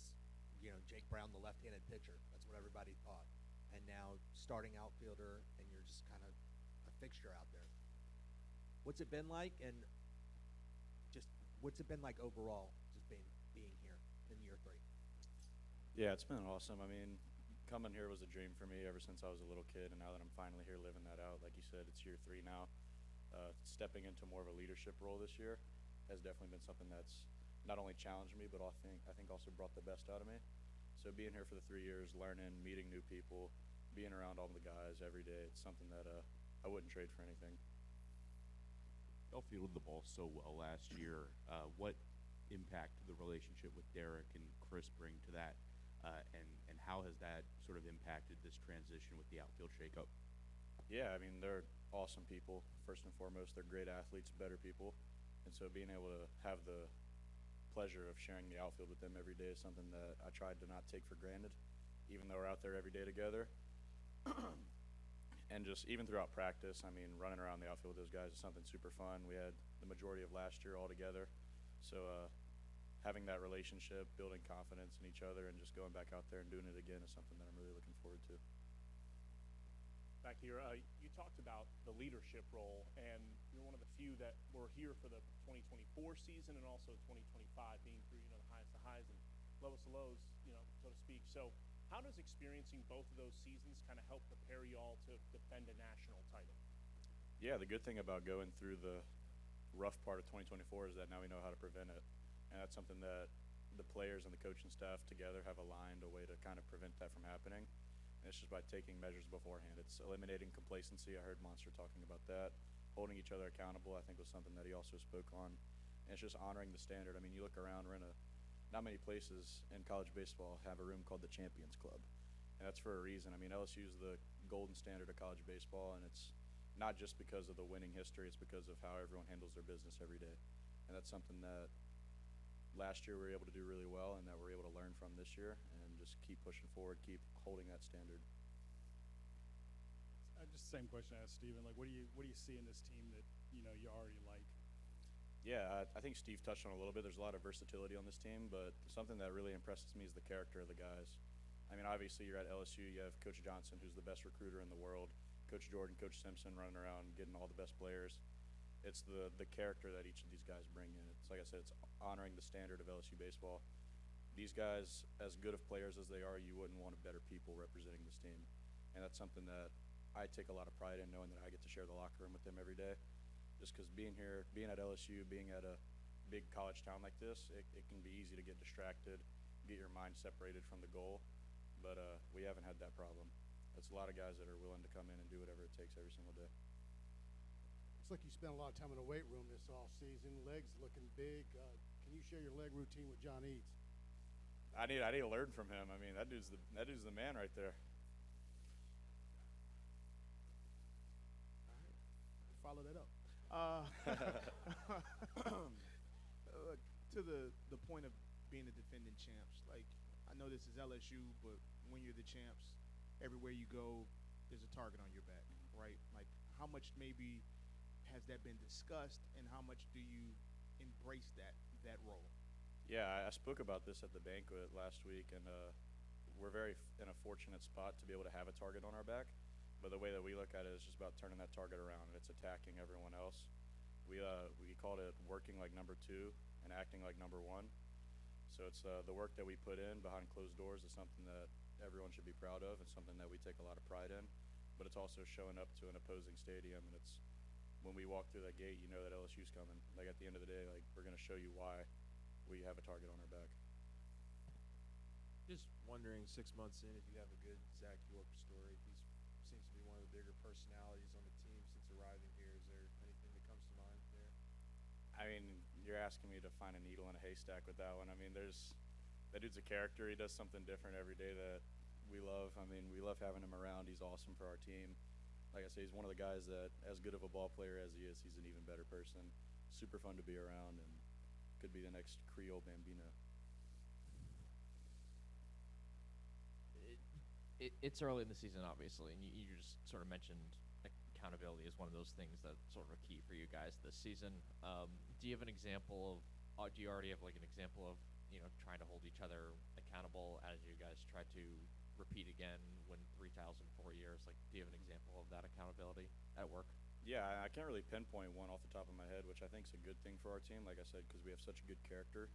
Jake Brown, the left-handed pitcher. That's what everybody thought. And now starting outfielder, and you're just kind of a fixture out there. What's it been like, and just what's it been like overall, just being here in year 3? Yeah, it's been awesome. I mean, coming here was a dream for me ever since I was a little kid, and now that I'm finally here living that out, like you said, it's year 3 now. Stepping into more of a leadership role this year, has definitely been something that's not only challenged me, but I think also brought the best out of me. So being here for the 3 years, learning, meeting new people, being around all the guys every day, it's something that I wouldn't trade for anything. Y'all fielded the ball so well last year. What impact did the relationship with Derek and Chris bring to that, and how has that sort of impacted this transition with the outfield shakeup? Yeah, I mean, they're awesome people. First and foremost, they're great athletes, better people. And so being able to have the pleasure of sharing the outfield with them every day is something that I tried to not take for granted, even though we're out there every day together. And just even throughout practice, I mean, running around the outfield with those guys is something super fun. We had the majority of last year all together. So having that relationship, building confidence in each other, and just going back out there and doing it again is something that I'm really looking forward to. Back here, you talked about the leadership role, and you're one of the few that were here for the 2024 season and also 2025, being through, you know, the highest of highs and lowest of lows, you know, so to speak. So how does experiencing both of those seasons kind of help prepare you all to defend a national title? Yeah, the good thing about going through the rough part of 2024 is that now we know how to prevent it. And that's something that the players and the coaching staff together have aligned a way to kind of prevent that from happening. And it's just by taking measures beforehand. It's eliminating complacency. I heard Monster talking about that. Holding each other accountable, I think, was something that he also spoke on. And it's just honoring the standard. I mean, you look around, we're in not many places in college baseball have a room called the Champions Club. And that's for a reason. I mean, LSU is the golden standard of college baseball, and it's not just because of the winning history, it's because of how everyone handles their business every day. And that's something that last year we were able to do really well and that we're able to learn from this year and just keep pushing forward, keep holding that standard. Just the same question I asked Steven. Like, what do you see in this team that, you know, you already like? Yeah, I think Steve touched on it a little bit. There's a lot of versatility on this team, but something that really impresses me is the character of the guys. I mean, obviously you're at LSU, you have Coach Johnson, who's the best recruiter in the world, Coach Jordan, Coach Simpson running around getting all the best players. It's the character that each of these guys bring in. It's like I said, it's honoring the standard of LSU baseball. These guys, as good of players as they are, you wouldn't want better people representing this team. And that's something that I take a lot of pride in, knowing that I get to share the locker room with them every day. Just because being here, being at LSU, being at a big college town like this, it can be easy to get distracted, get your mind separated from the goal. But we haven't had that problem. It's a lot of guys that are willing to come in and do whatever it takes every single day. Looks like you spent a lot of time in the weight room this off season. Legs looking big. Can you share your leg routine with John Eads? I need to learn from him. I mean, that dude's the man right there. All right, follow that up. To the point of being the defending champs, like, I know this is LSU, but when you're the champs, everywhere you go, there's a target on your back, right? Like, how much maybe has that been discussed, and how much do you embrace that role? Yeah, I spoke about this at the banquet last week, and we're very in a fortunate spot to be able to have a target on our back. But the way that we look at it is just about turning that target around, and it's attacking everyone else. We called it working like number two and acting like number one. So it's the work that we put in behind closed doors is something that everyone should be proud of and something that we take a lot of pride in. But it's also showing up to an opposing stadium, and it's when we walk through that gate, you know that LSU's coming. Like, at the end of the day, like, we're going to show you why we have a target on our back. Just wondering, 6 months in, if you have a good Zach York story. He seems to be one of the bigger personalities on the team since arriving here. Is there anything that comes to mind there? I mean, you're asking me to find a needle in a haystack with that one. I mean, that dude's a character. He does something different every day that we love. I mean, we love having him around. He's awesome for our team. Like I say, he's one of the guys that, as good of a ball player as he is, he's an even better person. Super fun to be around, and could be the next Creole Bambino. It's early in the season, obviously, and you just sort of mentioned accountability is one of those things that's sort of a key for you guys this season. Do you have an example of, do you already have like an example of, you know, trying to hold each other accountable as you guys try to repeat again, win 3 titles in 4 years? Like, do you have an example of that accountability at work? Yeah, I can't really pinpoint one off the top of my head, which I think is a good thing for our team, like I said, because we have such a good character.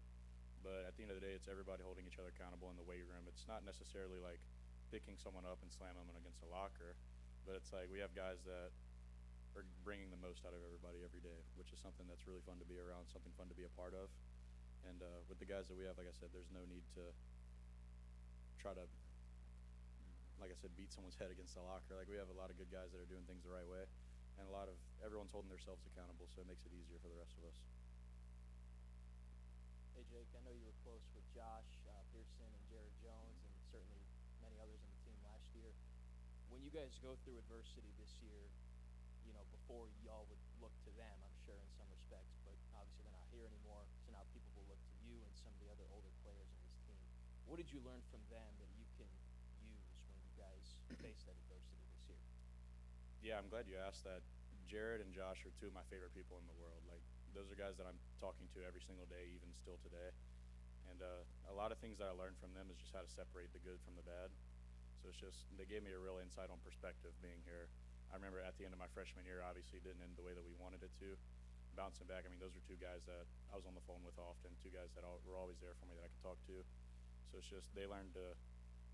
But at the end of the day, it's everybody holding each other accountable in the weight room. It's not necessarily like picking someone up and slamming them against a locker, but it's like we have guys that are bringing the most out of everybody every day, which is something that's really fun to be around, something fun to be a part of. And with the guys that we have, like I said, there's no need to try to, like I said, beat someone's head against the locker. Like, we have a lot of good guys that are doing things the right way, and everyone's holding themselves accountable, so it makes it easier for the rest of us. Hey, Jake, I know you were close with Josh Pearson and Jared Jones and certainly many others on the team last year. When you guys go through adversity this year, you know, before y'all would look to them, I'm sure, in some respects, but obviously they're not here anymore, so now people will look to you and some of the other older players in this team. What did you learn from them that you can use when you guys face that adversity this year? Yeah, I'm glad you asked that. Jared and Josh are two of my favorite people in the world. Like, those are guys that I'm talking to every single day, even still today. And a lot of things that I learned from them is just how to separate the good from the bad. So it's just, they gave me a real insight on perspective being here. I remember at the end of my freshman year, obviously it didn't end the way that we wanted it to. Bouncing back, I mean, those are two guys that I was on the phone with often, two guys that were always there for me that I could talk to. So it's just, they learned to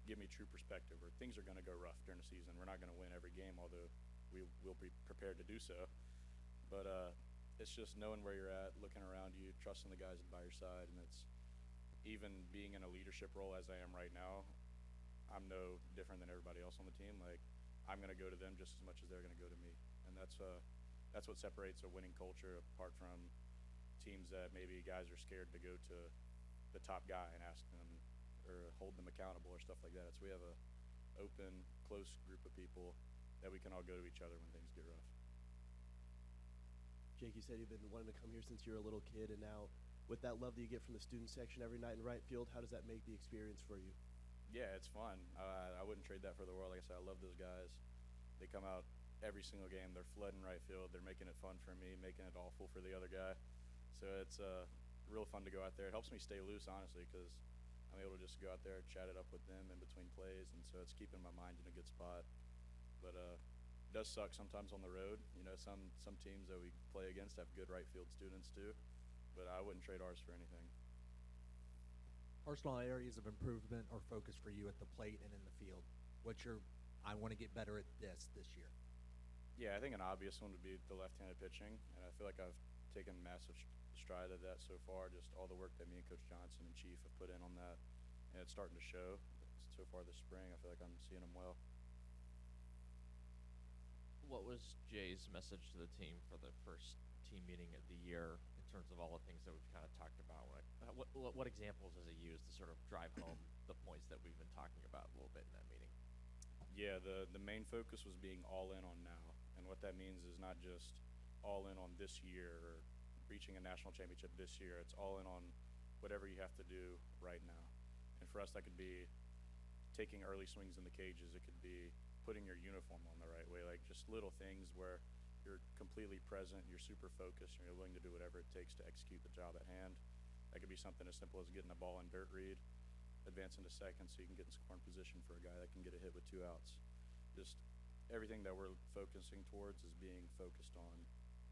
give me true perspective, where things are going to go rough during the season. We're not going to win every game, although we will be prepared to do so. But it's just knowing where you're at, looking around you, trusting the guys by your side, and it's even being in a leadership role as I am right now, I'm no different than everybody else on the team. Like, I'm going to go to them just as much as they're going to go to me. And that's what separates a winning culture apart from teams that maybe guys are scared to go to the top guy and ask them or hold them accountable or stuff like that. So we have a open, close group of people that we can all go to each other when things get rough. Jake, you said you've been wanting to come here since you were a little kid, and now with that love that you get from the student section every night in right field, how does that make the experience for you? Yeah, it's fun. I wouldn't trade that for the world. Like I said, I love those guys. They come out every single game. They're flooding right field. They're making it fun for me, making it awful for the other guy. So it's real fun to go out there. It helps me stay loose, honestly, because I'm able to just go out there, chat it up with them in between plays, and so it's keeping my mind in a good spot. But it does suck sometimes on the road. You know, some teams that we play against have good right field students too, but I wouldn't trade ours for anything. Personal areas of improvement or focus for you at the plate and in the field? What's your, I want to get better at this year? Yeah, I think an obvious one would be the left-handed pitching, and I feel like I've taken massive stride of that so far, just all the work that me and Coach Johnson and Chief have put in on that, and it's starting to show. So far this spring, I feel like I'm seeing them well. What was Jay's message to the team for the first team meeting of the year in terms of all the things that we've kind of talked about? What examples has he used to sort of drive home the points that we've been talking about a little bit in that meeting? Yeah, the main focus was being all in on now, and what that means is not just all in on this year or reaching a national championship this year. It's all in on whatever you have to do right now. And for us, that could be taking early swings in the cages. It could be putting your uniform on the right way, like just little things where you're completely present, you're super focused, and you're willing to do whatever it takes to execute the job at hand. That could be something as simple as getting a ball in dirt read, advancing to second so you can get in scoring position for a guy that can get a hit with 2 outs. Just everything that we're focusing towards is being focused on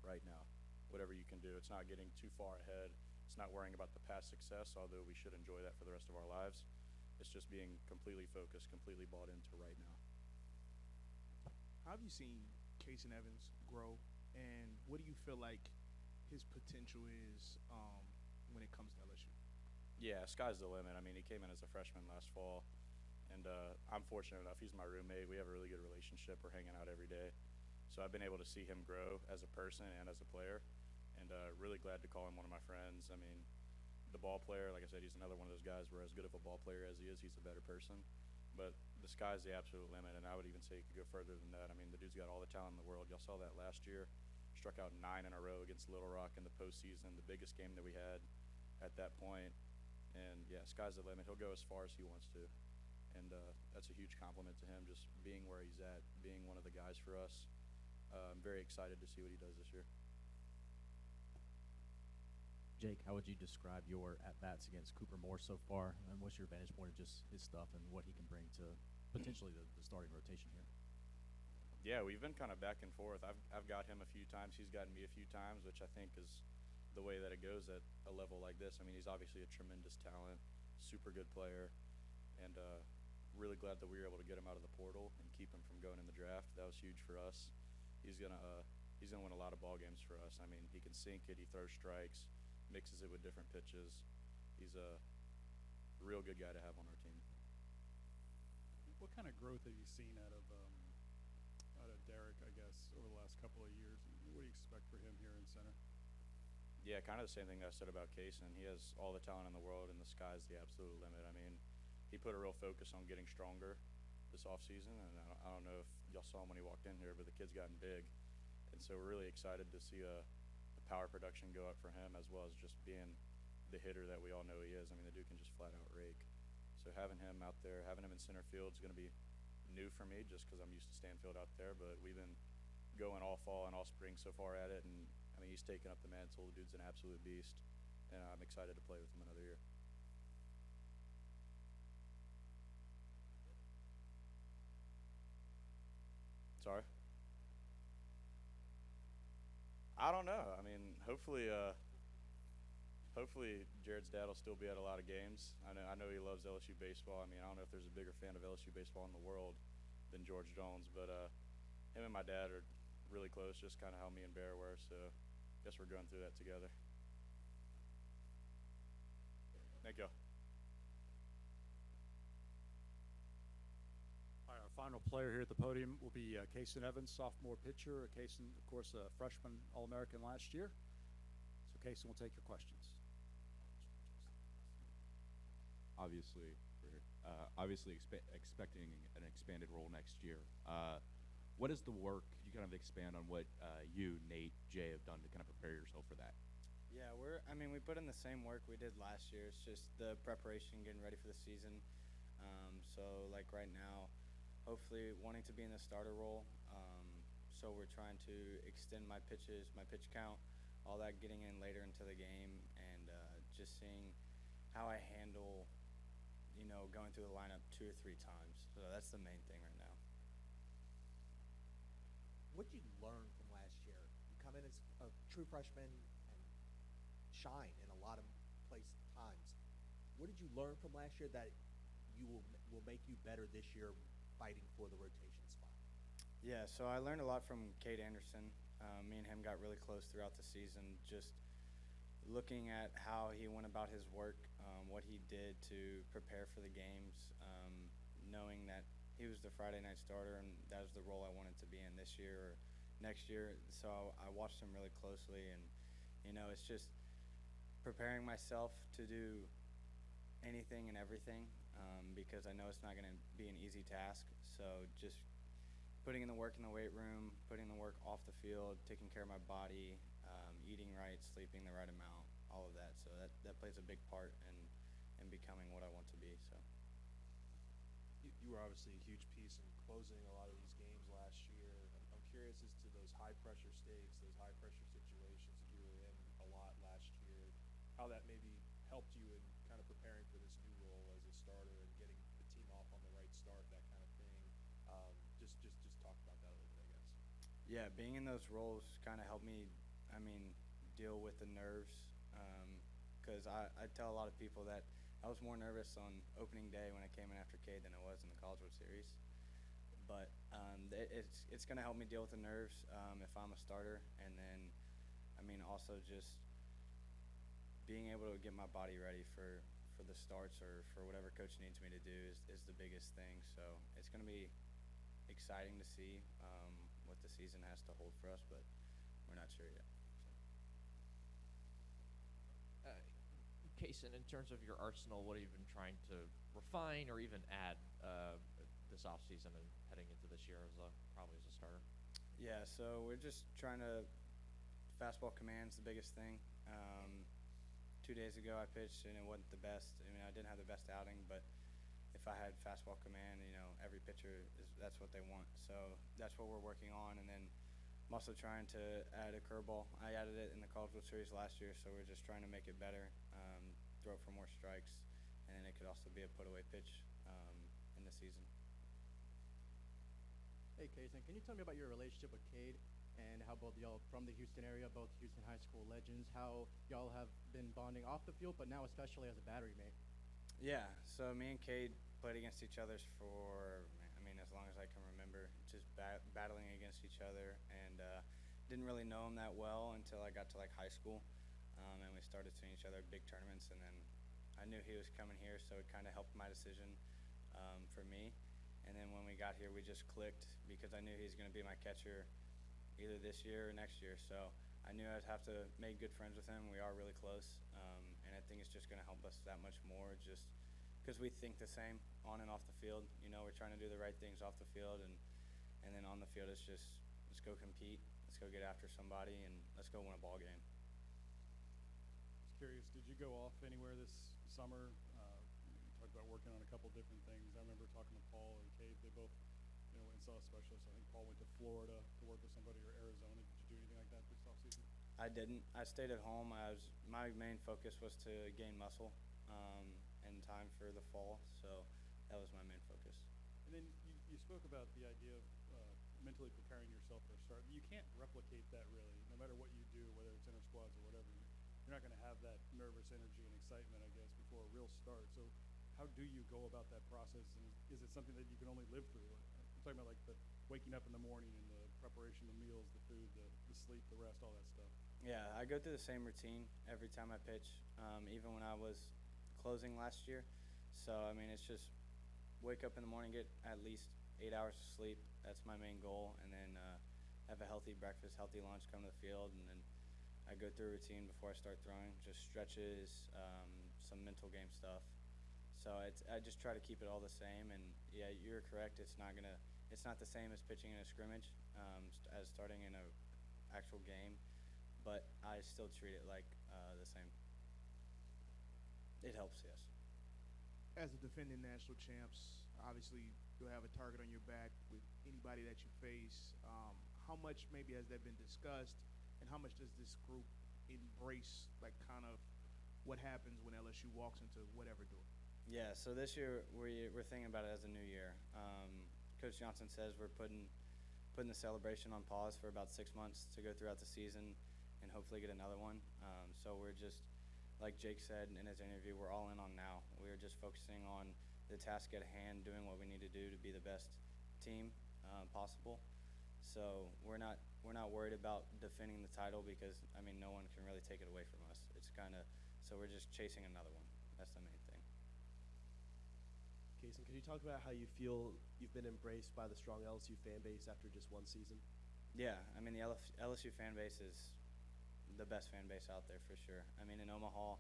right now. Whatever you can do. It's not getting too far ahead. It's not worrying about the past success, although we should enjoy that for the rest of our lives. It's just being completely focused, completely bought into right now. How have you seen Casan Evans grow, and what do you feel like his potential is when it comes to LSU? Yeah, sky's the limit. I mean, he came in as a freshman last fall, and I'm fortunate enough. He's my roommate. We have a really good relationship. We're hanging out every day. So I've been able to see him grow as a person and as a player, and really glad to call him one of my friends. I mean, the ball player, like I said, he's another one of those guys where as good of a ball player as he is, he's a better person. But the sky's the absolute limit, and I would even say he could go further than that. I mean, the dude's got all the talent in the world. Y'all saw that last year. Struck out 9 in a row against Little Rock in the postseason, the biggest game that we had at that point. And, yeah, sky's the limit. He'll go as far as he wants to. And that's a huge compliment to him, just being where he's at, being one of the guys for us. I'm very excited to see what he does this year. Jake, how would you describe your at-bats against Cooper Moore so far? And what's your vantage point of just his stuff and what he can bring to potentially the starting rotation here? Yeah, we've been kind of back and forth. I've got him a few times. He's gotten me a few times, which I think is the way that it goes at a level like this. I mean, he's obviously a tremendous talent, super good player, and really glad that we were able to get him out of the portal and keep him from going in the draft. That was huge for us. He's he's going to win a lot of ball games for us. I mean, he can sink it, he throws strikes, mixes it with different pitches. He's a real good guy to have on our team. What kind of growth have you seen out of Derek, I guess, over the last couple of years? What do you expect for him here in center? Yeah, kind of the same thing that I said about Casan. He has all the talent in the world, and the sky's the absolute limit. I mean, he put a real focus on getting stronger this offseason, and I don't know if y'all saw him when he walked in here, but the kid's gotten big. And so we're really excited to see the power production go up for him, as well as just being the hitter that we all know he is. I mean, the dude can just flat out rake. So having him out there, having him in center field is going to be new for me just because I'm used to Stanfield out there, but we've been going all fall and all spring so far at it, and I mean, he's taken up the mantle. The dude's an absolute beast, and I'm excited to play with him another year. Sorry? I don't know. I mean, hopefully Jared's dad will still be at a lot of games. I know he loves LSU baseball. I mean, I don't know if there's a bigger fan of LSU baseball in the world than George Jones, but him and my dad are really close, just kind of how me and Bear were, so I guess we're going through that together. Thank you. All right, our final player here at the podium will be Casan Evans, sophomore pitcher. Casan, of course, a freshman All-American last year. So Casan will take your questions. Obviously, expecting an expanded role next year. What is the work? Could you kind of expand on what you, Nate, Jay have done to kind of prepare yourself for that? Yeah, we put in the same work we did last year. It's just the preparation, getting ready for the season. So like right now, hopefully wanting to be in the starter role. So we're trying to extend my pitches, my pitch count, all that getting in later into the game, and just seeing how I handle, going through the lineup 2 or 3 times. So that's the main thing right now. What did you learn from last year? You come in as a true freshman and shine in a lot of times. What did you learn from last year that you will make you better this year fighting for the rotation spot? Yeah, so I learned a lot from Cade Anderson. Me and him got really close throughout the season, just looking at how he went about his work, what he did to prepare for the games, knowing that he was the Friday night starter and that was the role I wanted to be in this year or next year. So I watched him really closely, and it's just preparing myself to do anything and everything, because I know it's not going to be an easy task. So just putting in the work in the weight room, putting the work off the field, taking care of my body, eating right, sleeping the right amount, all of that. So that plays a big part in becoming what I want to be. So you were obviously a huge piece in closing a lot of these games last year. I'm curious as to those high-pressure stakes, those high-pressure situations that you were in a lot last year, how that maybe helped you in kind of preparing for this new role as a starter and getting the team off on the right start, that kind of thing. Just talk about that a little bit, I guess. Yeah, being in those roles kind of helped me, deal with the nerves, because I tell a lot of people that I was more nervous on opening day when I came in after Cade than I was in the College World Series. But it's going to help me deal with the nerves if I'm a starter. And then, also just being able to get my body ready for the starts or for whatever coach needs me to do is the biggest thing. So it's going to be exciting to see what the season has to hold for us, but we're not sure yet. Casan, in terms of your arsenal, what have you been trying to refine or even add this offseason and heading into this year probably as a starter? Yeah, so we're just trying to fastball command's the biggest thing. 2 days ago I pitched and it wasn't the best. I didn't have the best outing, but if I had fastball command, every pitcher that's what they want. So that's what we're working on, and then I'm also trying to add a curveball. I added it in the College World Series last year, so we're just trying to make it better, throw for more strikes, and then it could also be a put-away pitch in the season. Hey, Casan, can you tell me about your relationship with Cade and how both y'all from the Houston area, both Houston high school legends, how y'all have been bonding off the field, but now especially as a battery mate? Yeah, so me and Cade played against each other for, as long as I can remember, just battling against each other. And didn't really know him that well until I got to like high school, and we started seeing each other at big tournaments. And then I knew he was coming here, so it kind of helped my decision for me. And then when we got here, we just clicked because I knew he was going to be my catcher either this year or next year. So I knew I'd have to make good friends with him. We are really close, and I think it's just going to help us that much more just because we think the same on and off the field. You know, we're trying to do the right things off the field, and then on the field it's just let's go compete, let's go get after somebody, and let's go win a ball game. Just curious, did you go off anywhere this summer? You talked about working on a couple different things. I remember talking to Paul and Cade. They both, went and saw a specialist. I think Paul went to Florida to work with somebody, or Arizona. Did you do anything like that this offseason? I didn't. I stayed at home. My main focus was to gain muscle in time for the fall, so that was my main focus. And then you spoke about the idea of mentally preparing yourself for a start. You can't replicate that really, no matter what you do, whether it's inter squads or whatever. You're not going to have that nervous energy and excitement, I guess, before a real start. So how do you go about that process, and is it something that you can only live through? I'm talking about like the waking up in the morning and the preparation of the meals, the food, the sleep, the rest, all that stuff. Yeah, I go through the same routine every time I pitch, even when I was closing last year. So, I mean, it's just wake up in the morning, get at least 8 hours of sleep. That's my main goal. And then have a healthy breakfast, healthy lunch, come to the field. And then I go through a routine before I start throwing, just stretches, some mental game stuff. So I just try to keep it all the same. And, yeah, you're correct. It's not the same as pitching in a scrimmage as starting in an actual game. But I still treat it like the same. It helps, yes. As a defending national champs, obviously you'll have a target on your back with anybody that you face. How much maybe has that been discussed, and how much does this group embrace, like, kind of what happens when LSU walks into whatever door? Yeah, so this year we're thinking about it as a new year. Coach Johnson says we're putting the celebration on pause for about 6 months to go throughout the season and hopefully get another one. So we're just, like Jake said in his interview, we're all in on now. We're just focusing on the task at hand, doing what we need to do to be the best team possible. So we're not worried about defending the title because, I mean, no one can really take it away from us. It's kind of, so we're just chasing another one. That's the main thing. Casan, could you talk about how you feel you've been embraced by the strong LSU fan base after just one season? Yeah, I mean, the LSU fan base is the best fan base out there for sure. I mean, in Omaha,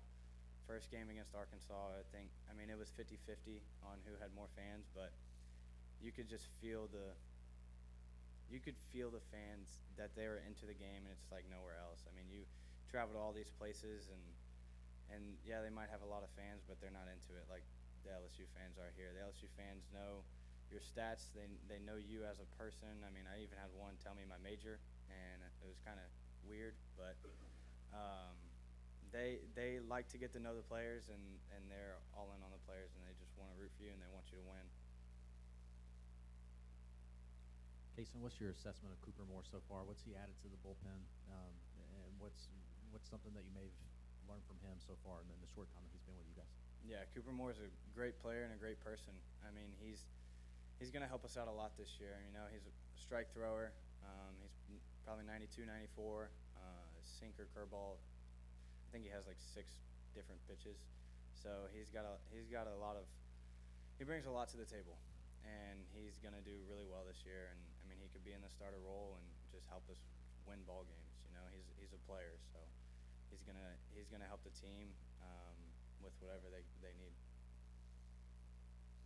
first game against Arkansas, I mean, it was 50-50 on who had more fans, but you could just feel the fans that they were into the game, and it's like nowhere else. I mean, you travel to all these places, and yeah, they might have a lot of fans, but they're not into it like the LSU fans are here. The LSU fans know your stats. They know you as a person. I mean, I even had one tell me my major, and it was kind of weird, but they like to get to know the players, and they're all in on the players, and they just want to root for you, and they want you to win. Casan, what's your assessment of Cooper Moore so far? What's he added to the bullpen, and what's something that you may have learned from him so far in the short time that he's been with you guys? Yeah, Cooper Moore is a great player and a great person. I mean, he's going to help us out a lot this year. You know, he's a strike thrower. He's probably 92, 94. Sinker, curveball. I think he has like 6 different pitches. So he brings a lot to the table, and he's going to do really well this year. And I mean, he could be in the starter role and just help us win ball games. You know, he's a player, so he's gonna help the team with whatever they need.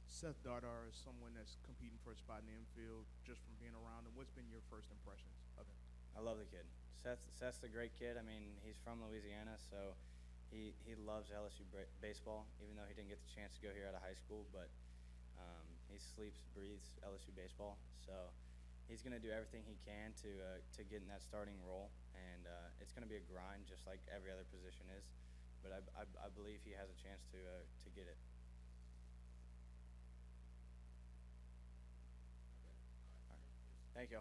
Seth Dardar is someone that's competing for a spot in the infield just from being around him. What's been your first impressions of him? I love the kid. Seth's a great kid. I mean, he's from Louisiana, so he loves LSU baseball, even though he didn't get the chance to go here out of high school. But he sleeps, breathes LSU baseball. So he's going to do everything he can to get in that starting role, and it's going to be a grind just like every other position is. But I believe he has a chance to get it. All right. Thank you.